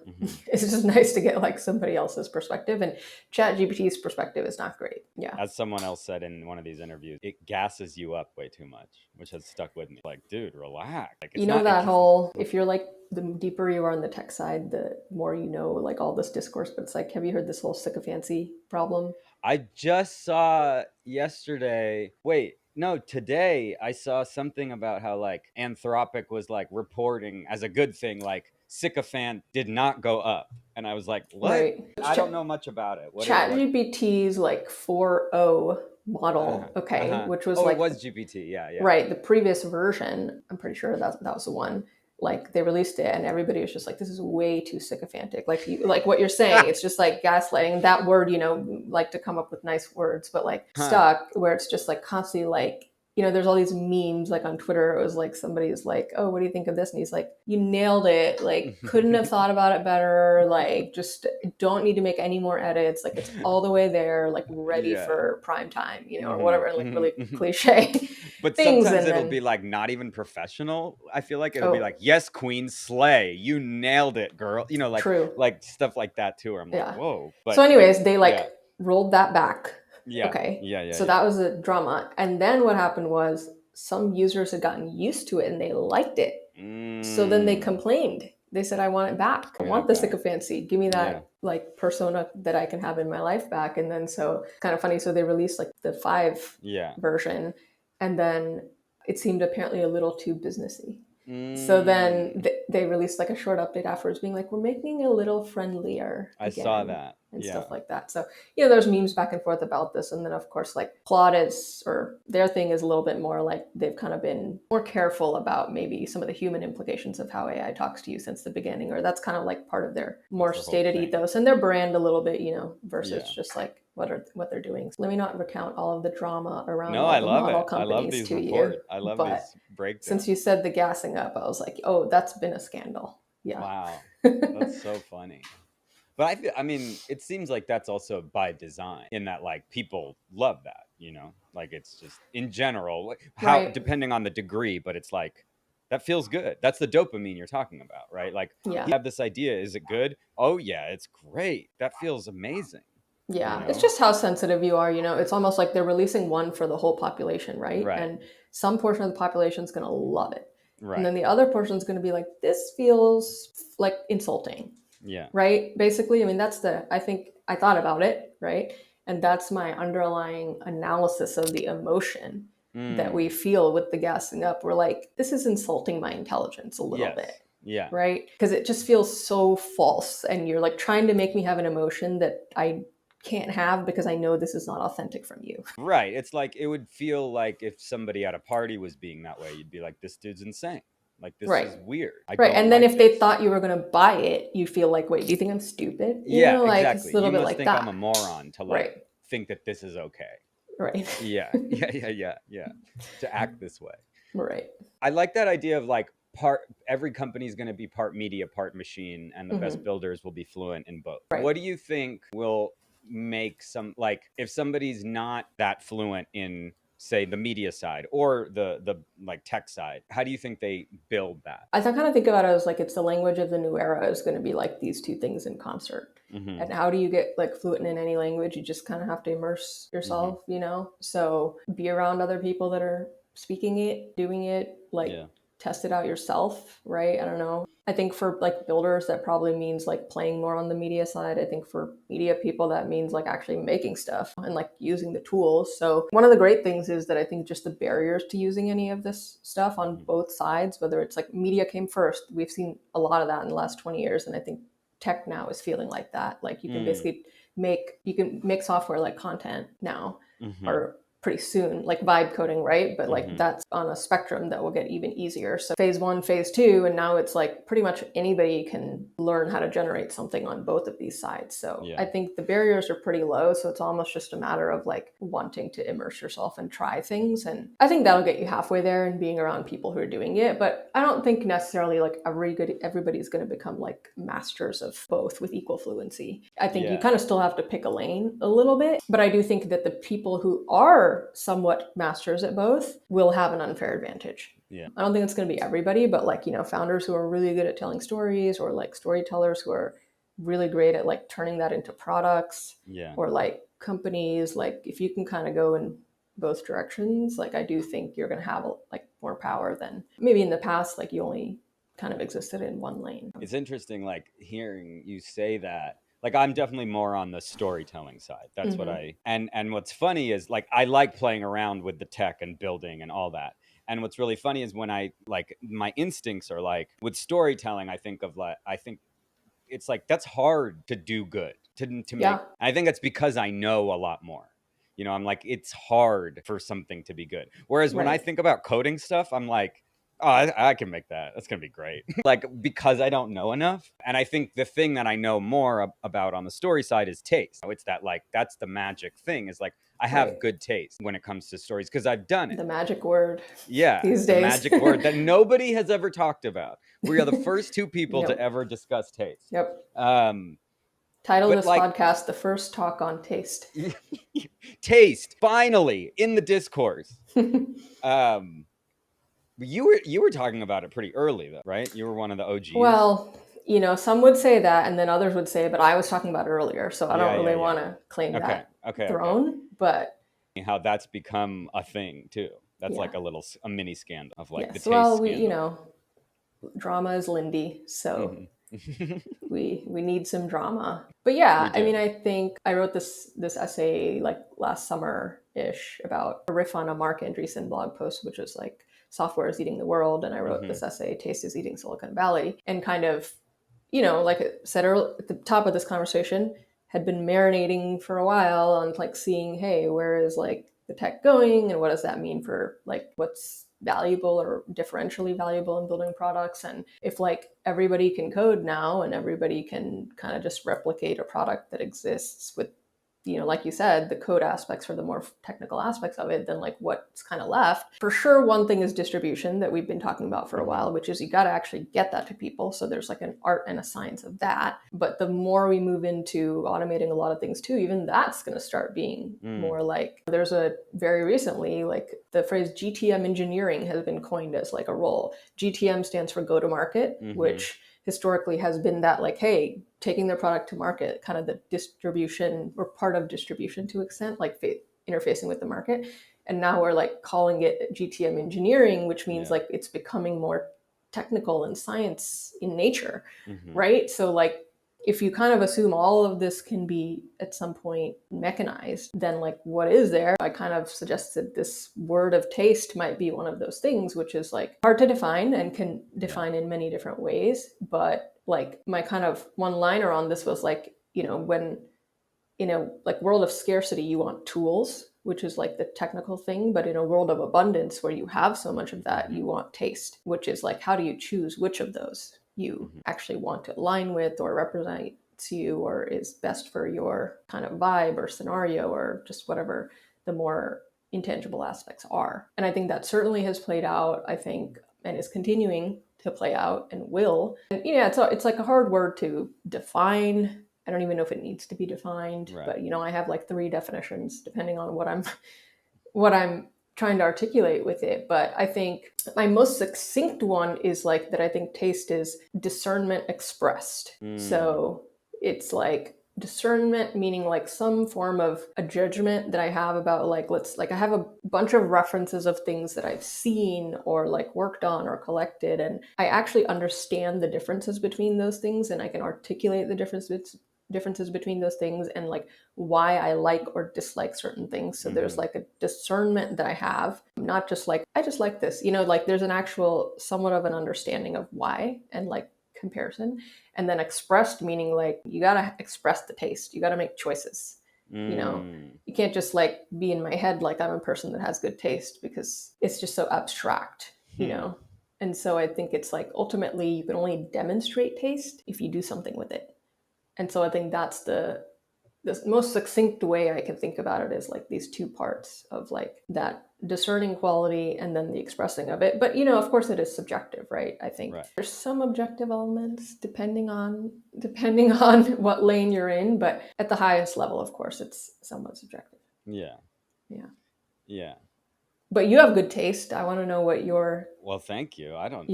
it's just nice to get like somebody else's perspective, and ChatGPT's perspective is not great. Yeah. As someone else said in one of these interviews, it gasses you up way too much, which has stuck with me. Like, dude, relax. Like, it's you know, not that whole, if you're like, the deeper you are on the tech side, the more you know, like all this discourse, but it's like, have you heard this whole sycophancy problem? I just saw yesterday. Wait, no, today I saw something about how like Anthropic was like reporting as a good thing, like sycophant did not go up. And I was like, what? Right. I don't know much about it. What ChatGPT's like 4.0 model, which was like, it was GPT. Yeah. right, the previous version, I'm pretty sure that was the one. Like they released it and everybody was just like, this is way too sycophantic. Like like what you're saying, it's just like gaslighting. That word, you know, like to come up with nice words, but like stuck, where it's just like constantly like, you know, there's all these memes like on Twitter. It was like somebody's like, oh, what do you think of this? And he's like, you nailed it. Like, couldn't have thought about it better. Like, just don't need to make any more edits. Like, it's all the way there, like ready for prime time, you know, or whatever. Like really cliche. But things, sometimes it'll be like not even professional. I feel like it'll be like, yes, queen, slay. You nailed it, girl. You know, like like stuff like that too. Where I'm like, whoa. But so anyways, they like rolled that back. Yeah. So that was a drama. And then what happened was some users had gotten used to it and they liked it. So then they complained. They said, I want it back. I want the sycophancy. Give me that like persona that I can have in my life back. And then so kind of funny. So they released like the 5 version. And then it seemed apparently a little too businessy. So then they released like a short update afterwards being like, we're making it a little friendlier. I saw that. And stuff like that. So, you know, there's memes back and forth about this. And then of course, like Claude or their thing is a little bit more like they've kind of been more careful about maybe some of the human implications of how AI talks to you since the beginning, or that's kind of like part of their more stated ethos and their brand a little bit, you know, versus just like what they're doing. So let me not recount all of the drama around all the model companies to you. I love these breakdowns. Since you said the gassing up, I was like, oh, that's been a scandal. Yeah. Wow. That's so funny. But I mean, it seems like that's also by design, in that like people love that, you know, like it's just in general, how depending on the degree, but it's like that feels good. That's the dopamine you're talking about, right? Like you have this idea, is it good? Oh yeah, it's great. That feels amazing. Yeah, you know? It's just how sensitive you are, you know. It's almost like they're releasing one for the whole population, right? And some portion of the population is going to love it. And then the other portion is going to be like, this feels like insulting. Yeah. Right. Basically, I mean, I think I thought about it. Right. And that's my underlying analysis of the emotion that we feel with the gassing up. We're like, this is insulting my intelligence a little bit. Yeah. Right. Because it just feels so false. And you're like trying to make me have an emotion that I can't have because I know this is not authentic from you. Right. It's like, it would feel like if somebody at a party was being that way, you'd be like, this dude's insane. Like, this is weird. And then if they thought you were going to buy it, you feel like, wait, do you think I'm stupid? You know, like, exactly. It's a little you bit must like think that. I'm a moron to like think that this is okay. Right. Yeah. To act this way. Right. I like that idea of like every company is going to be part media, part machine, and the best builders will be fluent in both. What do you think will make some, like, if somebody's not that fluent in say the media side or the like tech side? How do you think they build that? I kind of think about it as like it's the language of the new era is going to be like these two things in concert. Mm-hmm. And how do you get like fluent in any language? You just kind of have to immerse yourself, Mm-hmm. you know? So be around other people that are speaking it, doing it, like Yeah. test it out yourself, right? I don't know. I think for like builders, that probably means like playing more on the media side. I think for media people, that means like actually making stuff and like using the tools. So one of the great things is that I think just the barriers to using any of this stuff on both sides, whether it's like media came first, we've seen a lot of that in the last 20 years. And I think tech now is feeling like that. Like you can basically make software like content now, Mm-hmm. or pretty soon, like vibe coding, right? But like Mm-hmm. that's on a spectrum that will get even easier. So phase 1, phase 2, and now it's like pretty much anybody can learn how to generate something on both of these sides. So Yeah. I think the barriers are pretty low. So it's almost just a matter of like wanting to immerse yourself and try things. And I think that'll get you halfway there and being around people who are doing it. But I don't think necessarily like everybody's going to become like masters of both with equal fluency. I think you kind of still have to pick a lane a little bit. But I do think that the people who are somewhat masters at both will have an unfair advantage. Yeah. I don't think it's going to be everybody, but like, you know, founders who are really good at telling stories, or like storytellers who are really great at like turning that into products, or like companies, like if you can kind of go in both directions, like I do think you're going to have like more power than maybe in the past, like you only kind of existed in one lane. It's interesting, like hearing you say that. Like I'm definitely more on the storytelling side. That's what I and what's funny is like I like playing around with the tech and building and all that. And what's really funny is when I like my instincts are like with storytelling, I think it's like that's hard to do good to make. I think it's because I know a lot more. You know, I'm like it's hard for something to be good. Whereas when I think about coding stuff, I'm like, oh, I can make that. That's going to be great. Like, because I don't know enough. And I think the thing that I know more about on the story side is taste. It's that, like, that's the magic thing is like, I have good taste when it comes to stories because I've done it. The magic word. Yeah. These the days. magic word that nobody has ever talked about. We are the first two people to ever discuss taste. Yep. Title of this podcast, The First Talk on Taste. Taste, finally, in the discourse. You were talking about it pretty early, though, right? You were one of the OGs. Well, you know, some would say that, and then others would say, but I was talking about it earlier, so I don't really want to claim that throne. But how that's become a thing too. That's like a mini scandal of like the taste scandal. You know, drama is Lindy, so we need some drama. But yeah, I mean, I think I wrote this essay like last summer-ish about a riff on a Mark Andreessen blog post, which was like software is eating the world. And I wrote this essay, Taste is Eating Silicon Valley, and kind of, you know, like I said earlier, at the top of this conversation, had been marinating for a while on like seeing, hey, where is like the tech going and what does that mean for like what's valuable or differentially valuable in building products. And if like everybody can code now and everybody can kind of just replicate a product that exists with, you know, like you said, the code aspects or the more technical aspects of it, then like what's kind of left. For sure, one thing is distribution that we've been talking about for a while, which is you got to actually get that to people. So there's like an art and a science of that. But the more we move into automating a lot of things too, even that's going to start being more like, there's a very recently, like the phrase GTM engineering has been coined as like a role. GTM stands for go to market, which historically has been that like, hey, taking their product to market, kind of the distribution or part of distribution to extent, like interfacing with the market. And now we're like calling it GTM engineering, which means like it's becoming more technical and science in nature, right? So like if you kind of assume all of this can be at some point mechanized, then like what is there? I kind of suggested this word of taste might be one of those things, which is like hard to define and can define in many different ways. But like my kind of one liner on this was like, you know, when in a like world of scarcity, you want tools, which is like the technical thing. But in a world of abundance where you have so much of that, you want taste, which is like, how do you choose which of those you actually want to align with or represents you or is best for your kind of vibe or scenario or just whatever the more intangible aspects are. And I think that certainly has played out, I think, and is continuing to play out and will. And yeah, it's like a hard word to define. I don't even know if it needs to be defined, but you know, I have like 3 definitions depending on what I'm trying to articulate with it, but I think my most succinct one is like that I think taste is discernment expressed. So it's like discernment meaning like some form of a judgment that I have about like I have a bunch of references of things that I've seen or like worked on or collected, and I actually understand the differences between those things, and I can articulate the differences between those things and like why I like or dislike certain things. So there's like a discernment that I have, not just like I just like this, like there's an actual somewhat of an understanding of why and like comparison. And then expressed meaning like you got to express the taste, you got to make choices. You can't just like be in my head like I'm a person that has good taste, because it's just so abstract. And so I think it's like ultimately you can only demonstrate taste if you do something with it. And so I think that's the most succinct way I can think about it, is like these two parts of like that discerning quality and then the expressing of it. But of course it is subjective, right? I think there's some objective elements depending on what lane you're in, but at the highest level, of course, it's somewhat subjective. Yeah. But you have good taste. I want to know what well, thank you. I don't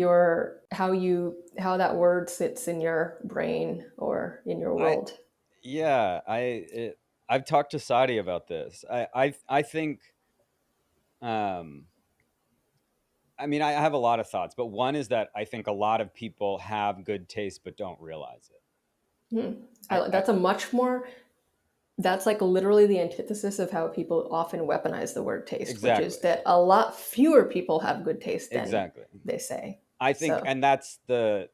how that word sits in your brain or in your world. I've talked to Sadi about this. I think I mean, I have a lot of thoughts, but one is that I think a lot of people have good taste but don't realize it. That's like literally the antithesis of how people often weaponize the word taste, exactly. Which is that a lot fewer people have good taste than exactly. they say. I think, so. And that's to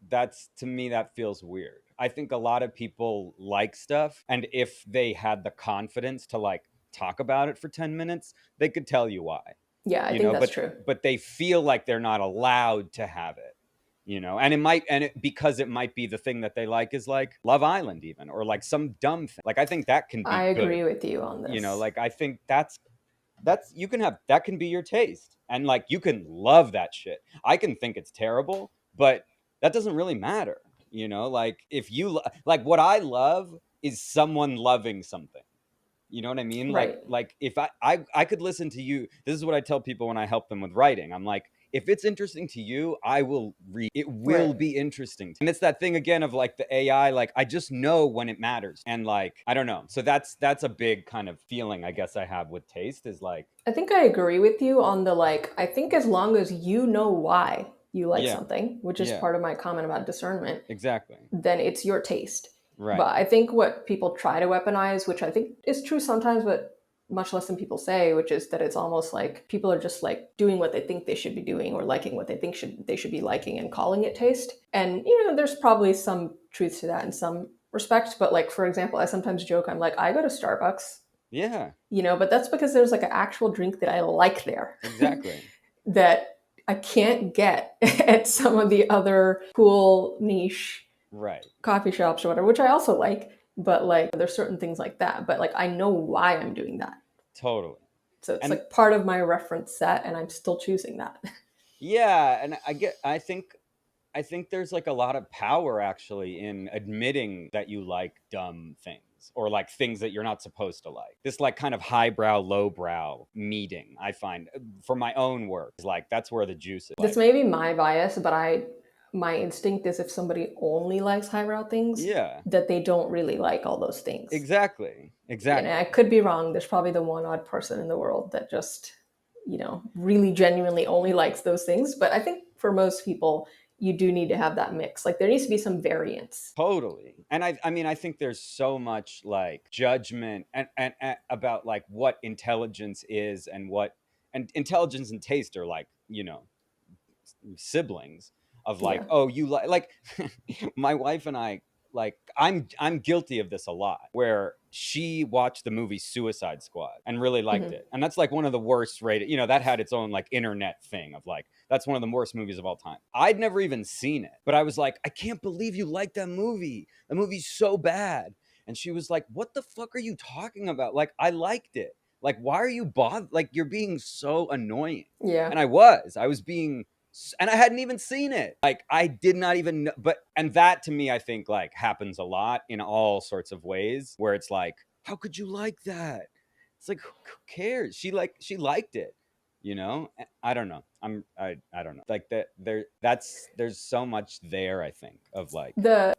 me, that feels weird. I think a lot of people like stuff, and if they had the confidence to like talk about it for 10 minutes, they could tell you why. Yeah, I think that's true. But they feel like they're not allowed to have it. And because it might be the thing that they like is like Love Island even, or like some dumb thing. Like I think that can be I agree with you on this. Like I think that's you can have, that can be your taste, and like you can love that shit. I can think it's terrible, but that doesn't really matter. Like if you like, what I love is someone loving something. You know what I mean? Right. Like if I could listen to you. This is what I tell people when I help them with writing. I'm like, if it's interesting to you, I will read. It will be interesting. And it's that thing again of like the AI, like I just know when it matters. And like, I don't know. So that's a big kind of feeling I guess I have with taste, is like, I think I agree with you on the like, I think as long as you know why you like something, which is part of my comment about discernment. Exactly. Then it's your taste. Right. But I think what people try to weaponize, which I think is true sometimes, but much less than people say, which is that it's almost like people are just like doing what they think they should be doing or liking what they think they should be liking and calling it taste. And there's probably some truth to that in some respects. But like, for example, I sometimes joke, I'm like, I go to Starbucks. Yeah. But that's because there's like an actual drink that I like there. Exactly. That I can't get at some of the other cool niche coffee shops or whatever, which I also like. But like, there's certain things like that. But like, I know why I'm doing that. Totally. So it's like part of my reference set, and I'm still choosing that. Yeah, and I think there's like a lot of power actually in admitting that you like dumb things, or like things that you're not supposed to like. This like kind of highbrow, lowbrow meeting, I find, for my own work, is like that's where the juice is. This may be my bias, but my instinct is if somebody only likes highbrow things, that they don't really like all those things. Exactly. And I could be wrong. There's probably the one odd person in the world that just, really genuinely only likes those things. But I think for most people, you do need to have that mix. Like there needs to be some variance. Totally. And I mean, I think there's so much like judgment and about like what intelligence is, and intelligence and taste are like, siblings of like, oh, you like my wife and I, like I'm guilty of this a lot, where she watched the movie Suicide Squad and really liked it. And that's like one of the worst rated, that had its own like internet thing of like, that's one of the worst movies of all time. I'd never even seen it, but I was like, I can't believe you like that movie. The movie's so bad. And she was like, what the fuck are you talking about? Like, I liked it. Like, why are you bothered? Like, you're being so annoying. Yeah. And I was being, and I hadn't even seen it. Like, I did not even know. And that to me, I think like happens a lot in all sorts of ways, where it's like, how could you like that? It's like, who cares? She liked it, you know? I don't know. I don't know. Like there's so much there, I think, of like, The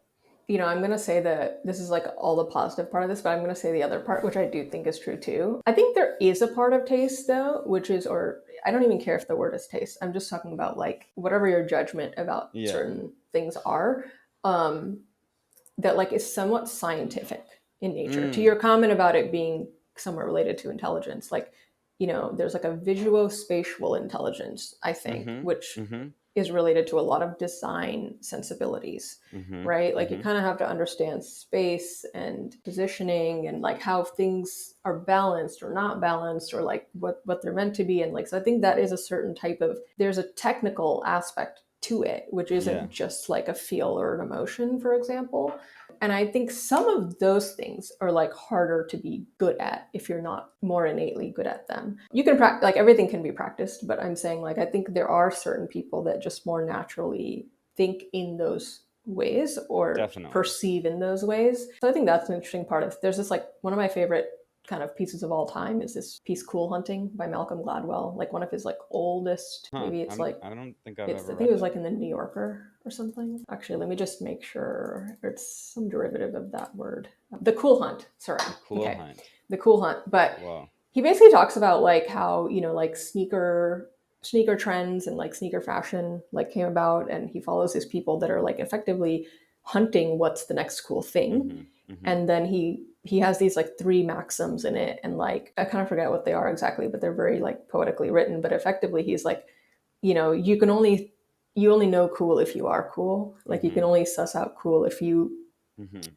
I'm going to say that this is like all the positive part of this, but I'm going to say the other part, which I do think is true too. I think there is a part of taste though, which is, or I don't even care if the word is taste. I'm just talking about like whatever your judgment about yeah. certain things are, that like is somewhat scientific in nature. To Mm. your comment about it being somewhat related to intelligence, like, there's like a visuospatial intelligence, I think, Mhm. which Mhm. is related to a lot of design sensibilities, Mhm. right? Like you Mhm. kind of have to understand space and positioning and like how things are balanced or not balanced or like what they're meant to be. And like, so I think that is a certain type of, there's a technical aspect to it, which Yeah. isn't just like a feel or an emotion, for example. And I think some of those things are like harder to be good at if you're not more innately good at them. You can practice, like everything can be practiced, but I'm saying like I think there are certain people that just more naturally think in those ways or Definitely. perceive in those ways. So I think that's an interesting part of, there's this like one of my favorite kind of pieces of all time is this piece Cool Hunting by Malcolm Gladwell, like one of his like oldest, Huh. maybe it's like, I don't think I've it's, I ever think it read was that. like in the New Yorker or something. Actually, let me just make sure it's some derivative of that word. The Cool Hunt. Sorry. The Cool Okay. Hunt. The Cool Hunt. But Whoa. he basically talks about like how, like sneaker trends and like sneaker fashion like came about, and he follows these people that are like effectively hunting what's the next cool thing. Mhm. Mhm. And then he has these like three maxims in it, and like I kind of forget what they are exactly, but they're very like poetically written. But effectively he's like, you only know cool if you are cool. Like you can Mhm. only suss out cool if you Mhm.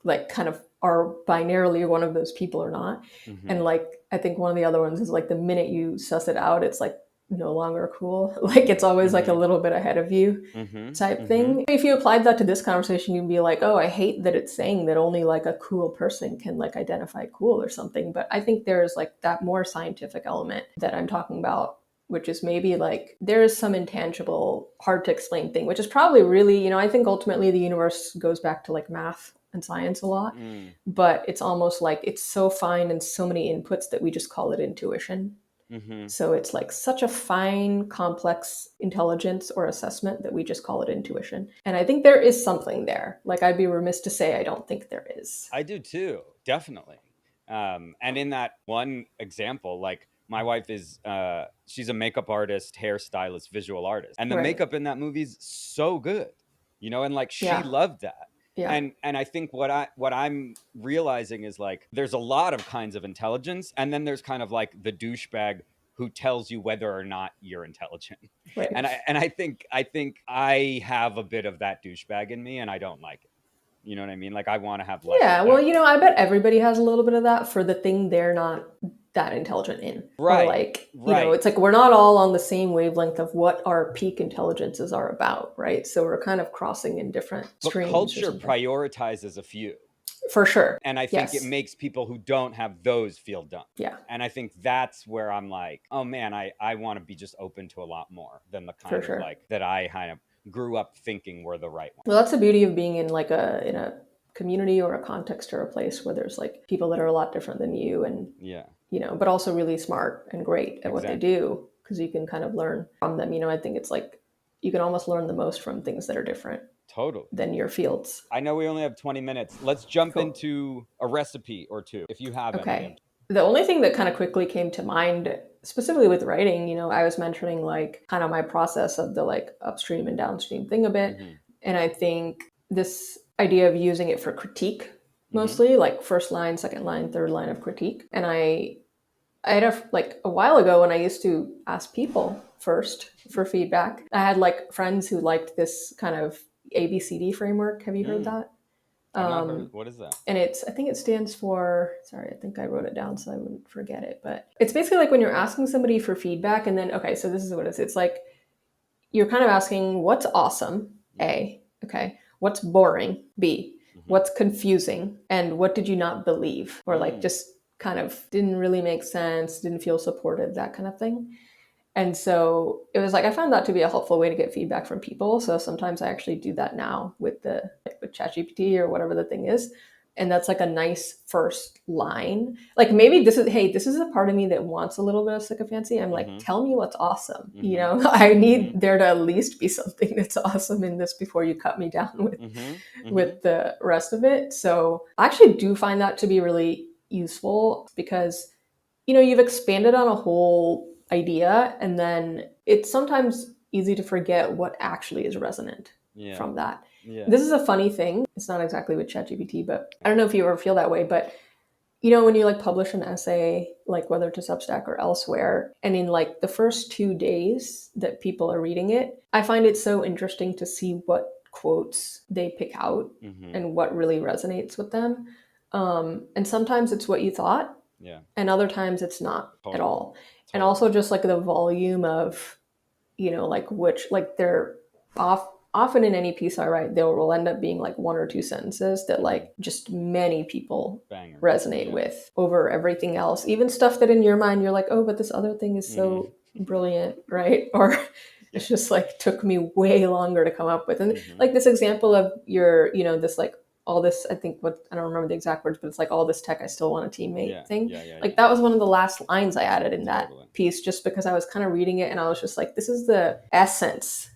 like kind of are binarily one of those people or not. And Mhm. like I think one of the other ones is like the minute you suss it out, it's like no longer cool. Like it's always like a Mhm. little bit ahead of you Mhm. type Mhm. thing. If you applied that to this conversation, you'd be like, oh, I hate that it's saying that only like a cool person can like identify cool or something. But I think there's like that more scientific element that I'm talking about, which is maybe like there is some intangible, hard to explain thing, which is probably really, I think ultimately the universe goes back to like math and science a lot, Mm. but it's almost like it's so fine and so many inputs that we just call it intuition. Mhm. So it's like such a fine, complex intelligence or assessment that we just call it intuition. And I think there is something there. Like I'd be remiss to say I don't think there is. I do too, definitely. And in that one example, like my wife is, she's a makeup artist, hairstylist, visual artist, and the Right. makeup in that movie's so good, and like she Yeah. loved that. Yeah. And I think what I'm realizing is like there's a lot of kinds of intelligence, and then there's kind of like the douchebag who tells you whether or not you're intelligent. Right. And I think I have a bit of that douchebag in me, and I don't like it. You know what I mean? Like I want to have less of Yeah. Well, that. I bet everybody has a little bit of that for the thing they're not that intelligent in. Or Right. like, Right. it's like we're not all on the same wavelength of what our peak intelligences are about, right? So we're kind of crossing in different But streams or culture something. prioritizes a few. For sure. And I think it Yes. makes people who don't have those feel dumb. Yeah, And I think that's where I'm like, oh man, I want to be just open to a lot more than the for kind of sure. like that I kind of grew up thinking were the right ones. Well, that's the beauty of being in like a community or a context or a place where there's like people that are a lot different than you, and Yeah, but also really smart and great at what they exactly. do, because you can kind of learn from them. I think it's like you can almost learn the most from things that are different Totally. than your fields. I know we only have 20 minutes. Let's jump Cool. into a recipe or two if you have any. Okay. The only thing that kind of quickly came to mind, specifically with writing, I was mentioning like kind of my process of the like upstream and downstream thing a bit. Mhm. And I think this idea of using it for critique, Mhm. mostly like first line, second line, third line of critique. And I had like a while ago when I used to ask people first for feedback. I had like friends who liked this kind of ABCD framework. Have you heard Mm. that? I've not heard. What is that? And I think it stands for, sorry, I think I wrote it down so I wouldn't forget it. But it's basically like when you're asking somebody for feedback, and then, okay, so this is what it is. It's like you're kind of asking what's awesome, Mhm. A, okay, what's boring, B, Mhm. what's confusing, and what did you not believe? Or like Mm. just kind of didn't really make sense, didn't feel supported, that kind of thing. And so it was like I found that to be a helpful way to get feedback from people. So sometimes I actually do that now with with ChatGPT or whatever the thing is. And that's like a nice first line. Like maybe this is a part of me that wants a little bit of sycophancy. I'm like, tell me what's awesome. You know, I need there to at least be something that's awesome in this before you cut me down with the rest of it. So I actually do find that to be really useful because, you know, you've expanded on a whole idea and then it's sometimes easy to forget what actually is resonant from that. Yeah. This is a funny thing. It's not exactly with ChatGPT, but I don't know if you ever feel that way, but you know, when you like publish an essay, like whether to Substack or elsewhere, and in like the first 2 days that people are reading it, I find it so interesting to see what quotes they pick out and what really resonates with them. And sometimes it's what you thought, and other times it's not at all. And also just like the volume of, you know, like which, like they're often in any piece I write, there will end up being like 1 or 2 sentences that like just many people resonate with over everything else. Even stuff that in your mind, you're like, oh, but this other thing is so brilliant, right? Or it's just like took me way longer to come up with. And like this example of your, you know, this like all this, I think I don't remember the exact words, but it's like all this tech, I still want a teammate thing. Like that was one of the last lines I added in that piece, just because I was kind of reading it and I was just like, this is the essence,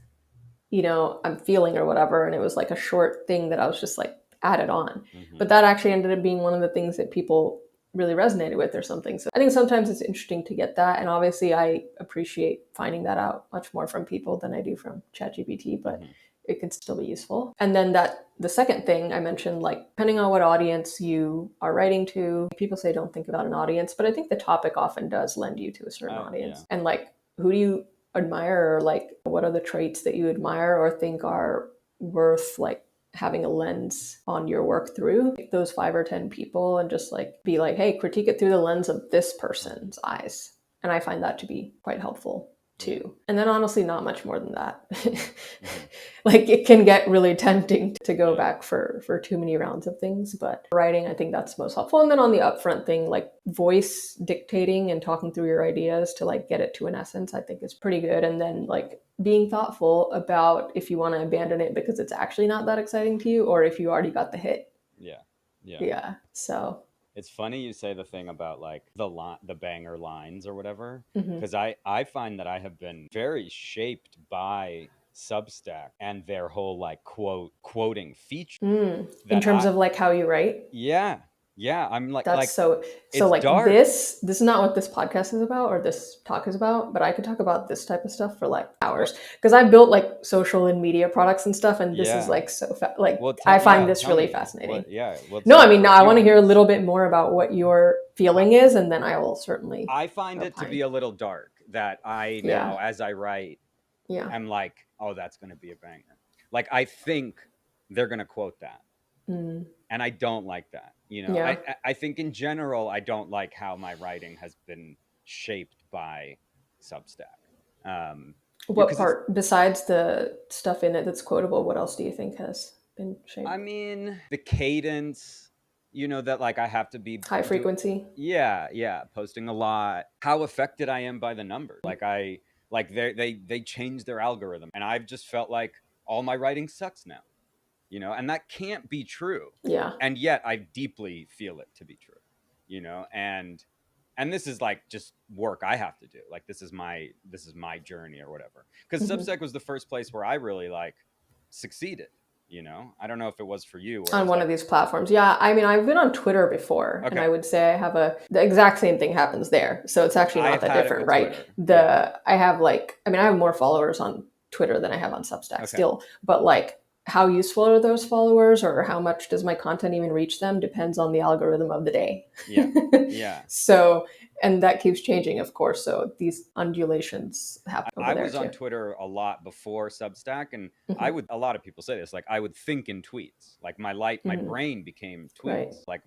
you know, I'm feeling or whatever. And it was like a short thing that I was just like added on. But that actually ended up being one of the things that people really resonated with or something. So I think sometimes it's interesting to get that. And obviously I appreciate finding that out much more from people than I do from ChatGPT, but it can still be useful. And then the second thing I mentioned, like depending on what audience you are writing to, people say don't think about an audience, but I think the topic often does lend you to a certain audience. And like, who do you admire, or like what are the traits that you admire or think are worth like having a lens on your work through those 5 or 10 people, and just like be like, hey, critique it through the lens of this person's eyes. And I find that to be quite helpful too. And then honestly, not much more than that. Like it can get really tempting to go back for too many rounds of things, but writing, I think that's most helpful. And then on the upfront thing, like voice dictating and talking through your ideas to like get it to an essence, I think is pretty good. And then like being thoughtful about if you want to abandon it because it's actually not that exciting to you, or if you already got the hit. Yeah. So it's funny you say the thing about like the banger lines or whatever, because I find that I have been very shaped by Substack and their whole like quoting feature. In terms of like how you write? Yeah, I'm like, that's so like dark. This is not what this podcast is about or this talk is about, but I could talk about this type of stuff for like hours because I built like social and media products and stuff, and this is like so I find this really fascinating. No, I mean, no, I want to hear a little bit more about what your feeling is, and then I will certainly. I find it to be a little dark that I now, as I write, I'm like, oh, that's going to be a banger. Like I think they're going to quote that. And I don't like that, you know. I think in general, I don't like how my writing has been shaped by Substack. What part, besides the stuff in it that's quotable, what else do you think has been shaped? I mean, the cadence, you know, that like I have to be high frequency. Posting a lot. How affected I am by the numbers. Like they changed their algorithm, and I've just felt like all my writing sucks now. You know, and that can't be true. And yet I deeply feel it to be true, you know, and this is like just work I have to do. Like this is my journey or whatever. Because Substack was the first place where I really like succeeded, you know. I don't know if it was for you. On one of these platforms. Yeah, I mean, I've been on Twitter before, and I would say I have the exact same thing happens there. So it's actually not that different, right? I have like, I mean, I have more followers on Twitter than I have on Substack still, but like, how useful are those followers, or how much does my content even reach them, depends on the algorithm of the day. So, and that keeps changing, of course. So these undulations happen over there. I was on Twitter a lot before Substack, and a lot of people say this, like I would think in tweets. Like my brain became tweets. Like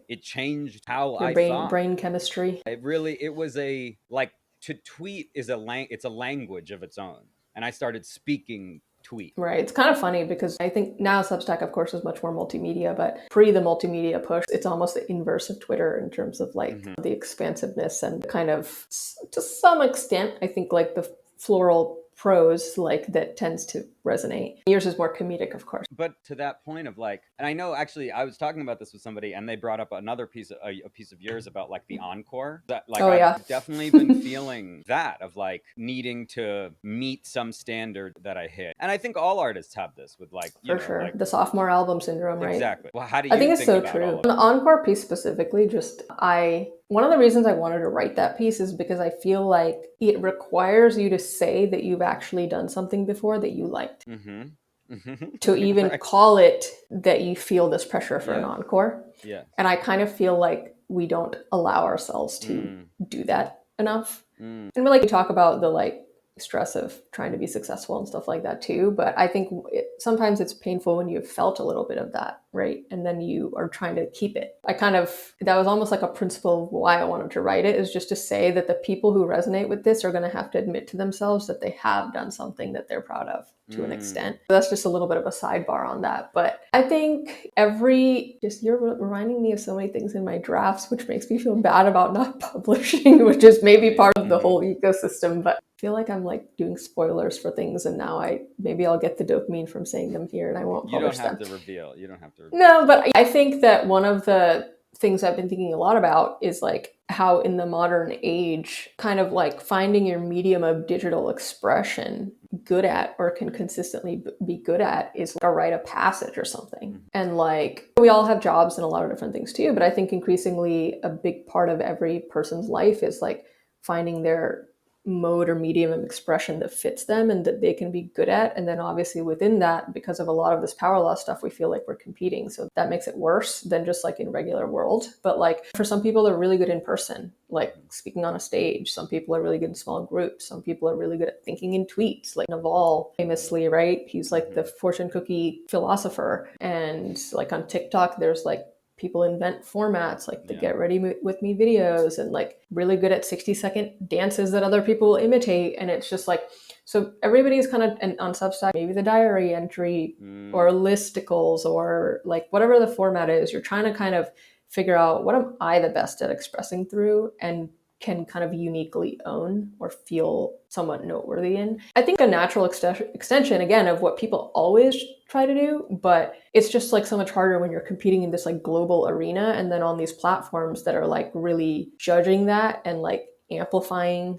it changed how I thought. Brain chemistry. It was to tweet is it's a language of its own. And I started speaking tweet. Right. It's kind of funny because I think now Substack, of course, is much more multimedia, but pre the multimedia push, it's almost the inverse of Twitter in terms of like the expansiveness and kind of, to some extent, I think like the floral prose like that tends to resonate. Yours is more comedic, of course. But to that point of like, and I know actually I was talking about this with somebody and they brought up another piece of a piece of yours about like the encore, that like I've definitely been feeling that of like needing to meet some standard that I hit. And I think all artists have this with like, you For know, sure. like The sophomore album syndrome, right? exactly. Well, how do you I think it's so about true. all of The it? encore piece specifically, one of the reasons I wanted to write that piece is because I feel like it requires you to say that you've actually done something before that you liked. To even Right. call it that you feel this pressure for an encore. Yeah. And I kind of feel like we don't allow ourselves to do that enough. And we talk about the like stress of trying to be successful and stuff like that too. But I think sometimes it's painful when you've felt a little bit of that, right? And then you are trying to keep it. That was almost like a principle of why I wanted to write it, is just to say that the people who resonate with this are going to have to admit to themselves that they have done something that they're proud of to an extent. That's just a little bit of a sidebar on that. But I think you're reminding me of so many things in my drafts, which makes me feel bad about not publishing, which is maybe part of the whole ecosystem. But I feel like I'm like doing spoilers for things, and now maybe I'll get the dopamine from saying them here, and I won't publish them. You don't have to reveal. No, but I think that one of the things I've been thinking a lot about is like how in the modern age, kind of like finding your medium of digital expression good at or can consistently be good at is like a rite of passage or something. And like we all have jobs and a lot of different things too, but I think increasingly a big part of every person's life is like finding their mode or medium of expression that fits them and that they can be good at. And then obviously within that, because of a lot of this power law stuff, we feel like we're competing. So that makes it worse than just like in regular world. But like for some people, they're really good in person, like speaking on a stage. Some people are really good in small groups. Some people are really good at thinking in tweets, like Naval famously, right? He's like the fortune cookie philosopher. And like on TikTok, there's like people invent formats like the get ready with me videos and like really good at 60-second dances that other people imitate. And it's just like, so everybody's kind of on Substack, maybe the diary entry or listicles or like whatever the format is, you're trying to kind of figure out what am I the best at expressing through and can kind of uniquely own or feel somewhat noteworthy in. I think a natural extension, again, of what people always try to do, but it's just like so much harder when you're competing in this like global arena and then on these platforms that are like really judging that and like amplifying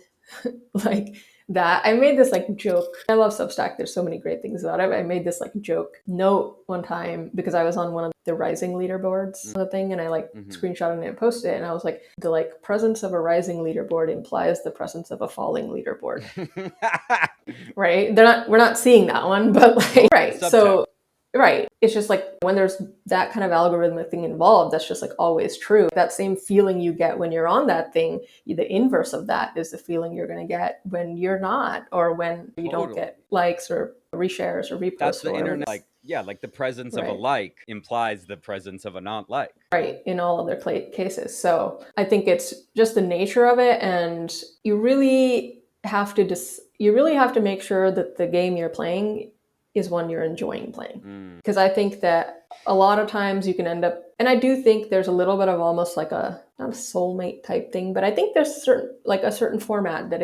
like that. I made this like joke. I love Substack. There's so many great things about it. I made this like joke note one time because I was on one of the rising leaderboards thing, and I like screenshotted it and posted it. And I was like, the like presence of a rising leaderboard implies the presence of a falling leaderboard. Right? We're not seeing that one, but like, right. Subtext. So right. It's just like when there's that kind of algorithmic thing involved, that's just like always true. That same feeling you get when you're on that thing, the inverse of that is the feeling you're going to get when you're not, or when you don't get likes or reshares or reposts. That's the internet. Like, yeah, like the presence of a like implies the presence of a not like. Right. In all other cases. So I think it's just the nature of it. And you really have to make sure that the game you're playing is one you're enjoying playing. Because I think that a lot of times you can end up, and I do think there's a little bit of almost like not a soulmate type thing, but I think there's a certain format that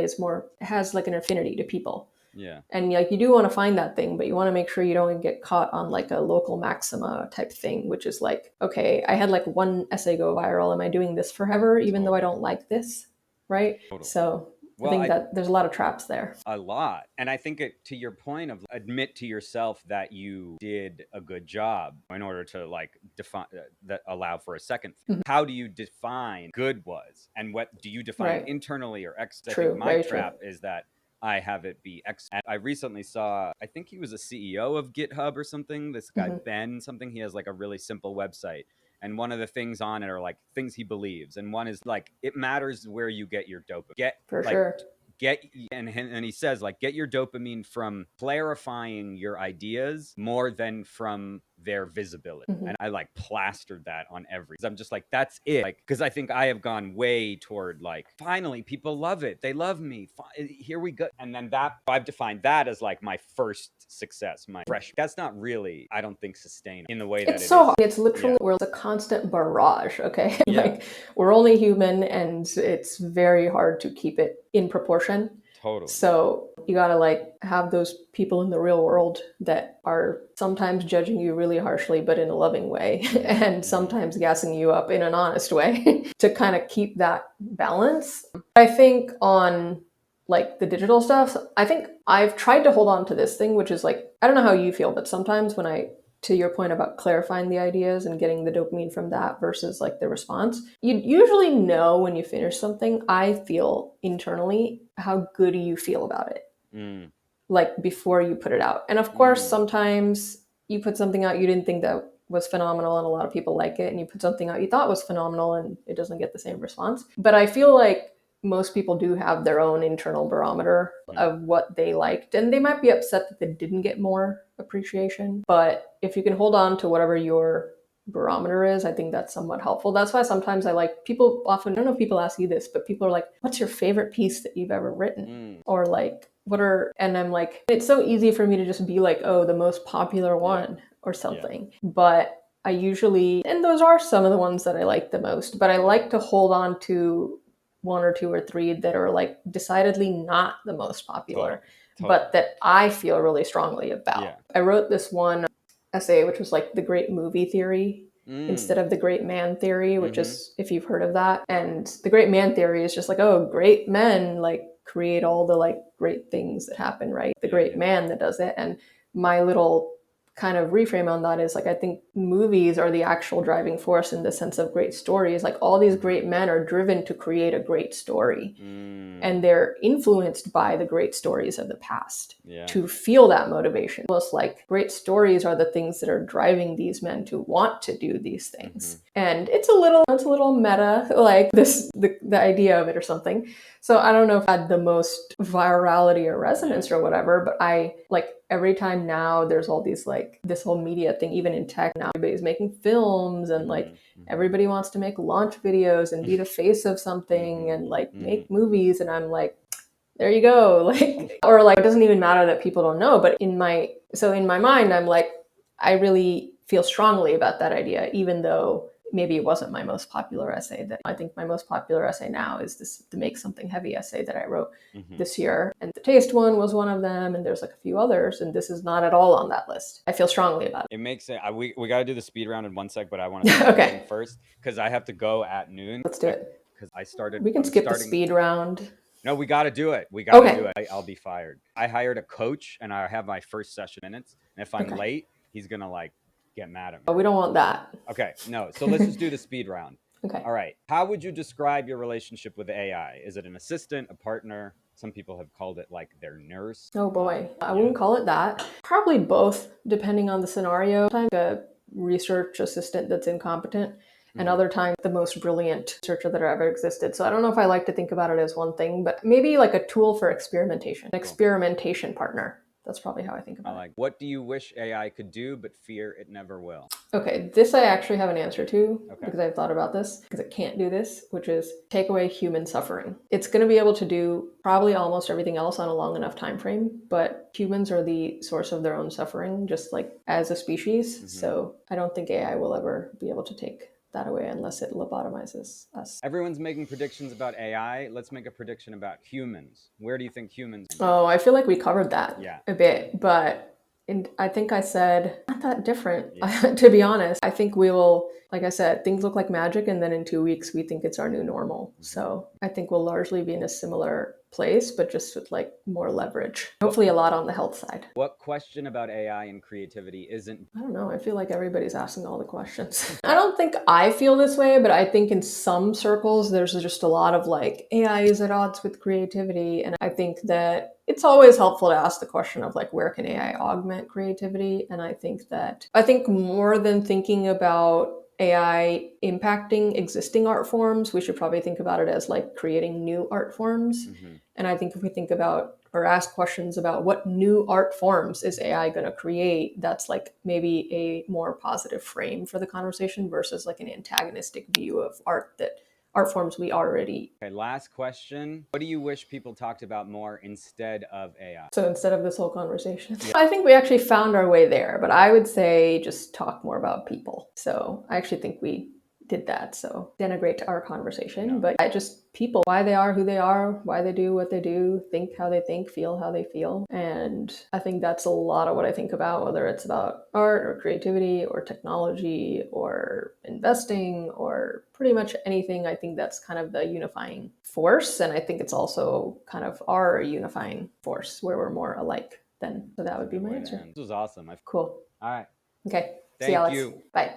has like an affinity to people. Yeah. And like you do want to find that thing, but you want to make sure you don't get caught on like a local maxima type thing, which is like, okay, I had like one essay go viral. Am I doing this forever, even though I don't like this? Right. So I think that there's a lot of traps there. A lot. And I think to your point of admit to yourself that you did a good job in order to like define that allow for a second. How do you define good was? And what do you define internally or externally? I think my trap is that I have it be X. And I recently saw, I think he was a CEO of GitHub or something. This guy, Ben, something. He has like a really simple website. And one of the things on it are like things he believes. And one is like, it matters where you get your dopamine. And he says like, get your dopamine from clarifying your ideas more than from their visibility. And I like plastered that on I'm just like, that's it. Like, because I think I have gone way toward like, finally people love it. They love me. Here we go. And then I've defined that as like my first success, my fresh. That's not really, I don't think, sustainable in the way that it's so hard. It's literally we're a constant barrage. Okay. Like we're only human and it's very hard to keep it in proportion. Totally. So you gotta like have those people in the real world that are sometimes judging you really harshly, but in a loving way, and sometimes gassing you up in an honest way to kind of keep that balance. I think on like the digital stuff, I think I've tried to hold on to this thing, which is like, I don't know how you feel, but sometimes when to your point about clarifying the ideas and getting the dopamine from that versus like the response, you usually know when you finish something. I feel internally how good you feel about it, like before you put it out. And of course, sometimes you put something out you didn't think that was phenomenal and a lot of people like it, and you put something out you thought was phenomenal and it doesn't get the same response. But I feel like most people do have their own internal barometer of what they liked, and they might be upset that they didn't get more appreciation. But if you can hold on to whatever your barometer is, I think that's somewhat helpful. That's why sometimes I like, people often, I don't know if people ask you this, but people are like, what's your favorite piece that you've ever written? Or like, and I'm like, it's so easy for me to just be like, oh, the most popular one or something. But I usually, and those are some of the ones that I like the most, but I like to hold on to one or two or three that are like decidedly not the most popular, but that I feel really strongly about. I wrote this one essay, which was like the great movie theory instead of the great man theory, which is, if you've heard of that. And the great man theory is just like, oh, great men like create all the like great things that happen, right? The great man that does it. And my little kind of reframe on that is like, I think movies are the actual driving force in the sense of great stories. Like all these great men are driven to create a great story, and they're influenced by the great stories of the past to feel that motivation. Almost like great stories are the things that are driving these men to want to do these things. And it's a little meta, like the idea of it or something. So I don't know if I had the most virality or resonance or whatever, but I like every time now there's all these like this whole media thing, even in tech now, everybody's making films and like everybody wants to make launch videos and be the face of something and like make movies. And I'm like, there you go. Like, or like, it doesn't even matter that people don't know, but in my mind, I'm like, I really feel strongly about that idea, even though maybe it wasn't my most popular essay. That I think my most popular essay now is this "To Make Something Heavy" essay that I wrote this year. And the taste one was one of them, and there's like a few others, and this is not at all on that list. I feel strongly about it. It makes sense. We got to do the speed round in 1 sec, but I want to say something first because I have to go at noon. Let's do it. Because I started. We can skip the speed round. No, we got to do it. We got to do it. I'll be fired. I hired a coach, and I have my first session minutes. And if I'm late, he's gonna like get mad at me. Oh, we don't want that. Okay, no. So let's just do the speed round. Okay. All right. How would you describe your relationship with AI? Is it an assistant, a partner? Some people have called it like their nurse. Oh boy, I wouldn't call it that. Probably both, depending on the scenario. Sometimes a research assistant that's incompetent, and other times the most brilliant researcher that ever existed. So I don't know if I like to think about it as one thing, but maybe like a tool for experimentation, an experimentation partner. That's probably how I think about it. What do you wish AI could do but fear it never will? Okay, this I actually have an answer to because I've thought about this, because it can't do this, which is take away human suffering. It's going to be able to do probably almost everything else on a long enough time frame, but humans are the source of their own suffering, just like as a species. So I don't think AI will ever be able to take that away unless it lobotomizes us. Everyone's making predictions about AI. Let's make a prediction about humans. Where do you think humans are? Oh, I feel like we covered that a bit, but I think I said not that different, to be honest. I think we will, like I said, things look like magic, and then in 2 weeks, we think it's our new normal. So I think we'll largely be in a similar place, but just with like more leverage. Hopefully a lot on the health side. What question about AI and creativity isn't? I don't know. I feel like everybody's asking all the questions. I don't think I feel this way, but I think in some circles, there's just a lot of like, AI is at odds with creativity. And I think that it's always helpful to ask the question of like, where can AI augment creativity? And I think more than thinking about AI impacting existing art forms, we should probably think about it as like creating new art forms. And I think if we think about or ask questions about what new art forms is AI going to create, that's like maybe a more positive frame for the conversation versus like an antagonistic view of art forms we already. Okay, last question. What do you wish people talked about more instead of AI? So instead of this whole conversation, I think we actually found our way there, but I would say just talk more about people. So I actually think we did that. So denigrate our conversation, No. but I just people, why they are who they are, why they do what they do, think how they think, feel how they feel. And I think that's a lot of what I think about, whether it's about art or creativity or technology or investing or pretty much anything. I think that's kind of the unifying force. And I think it's also kind of our unifying force where we're more alike then. So that would be my answer. This was awesome. Cool. All right. Okay. See you, Thank Alex. you. Bye.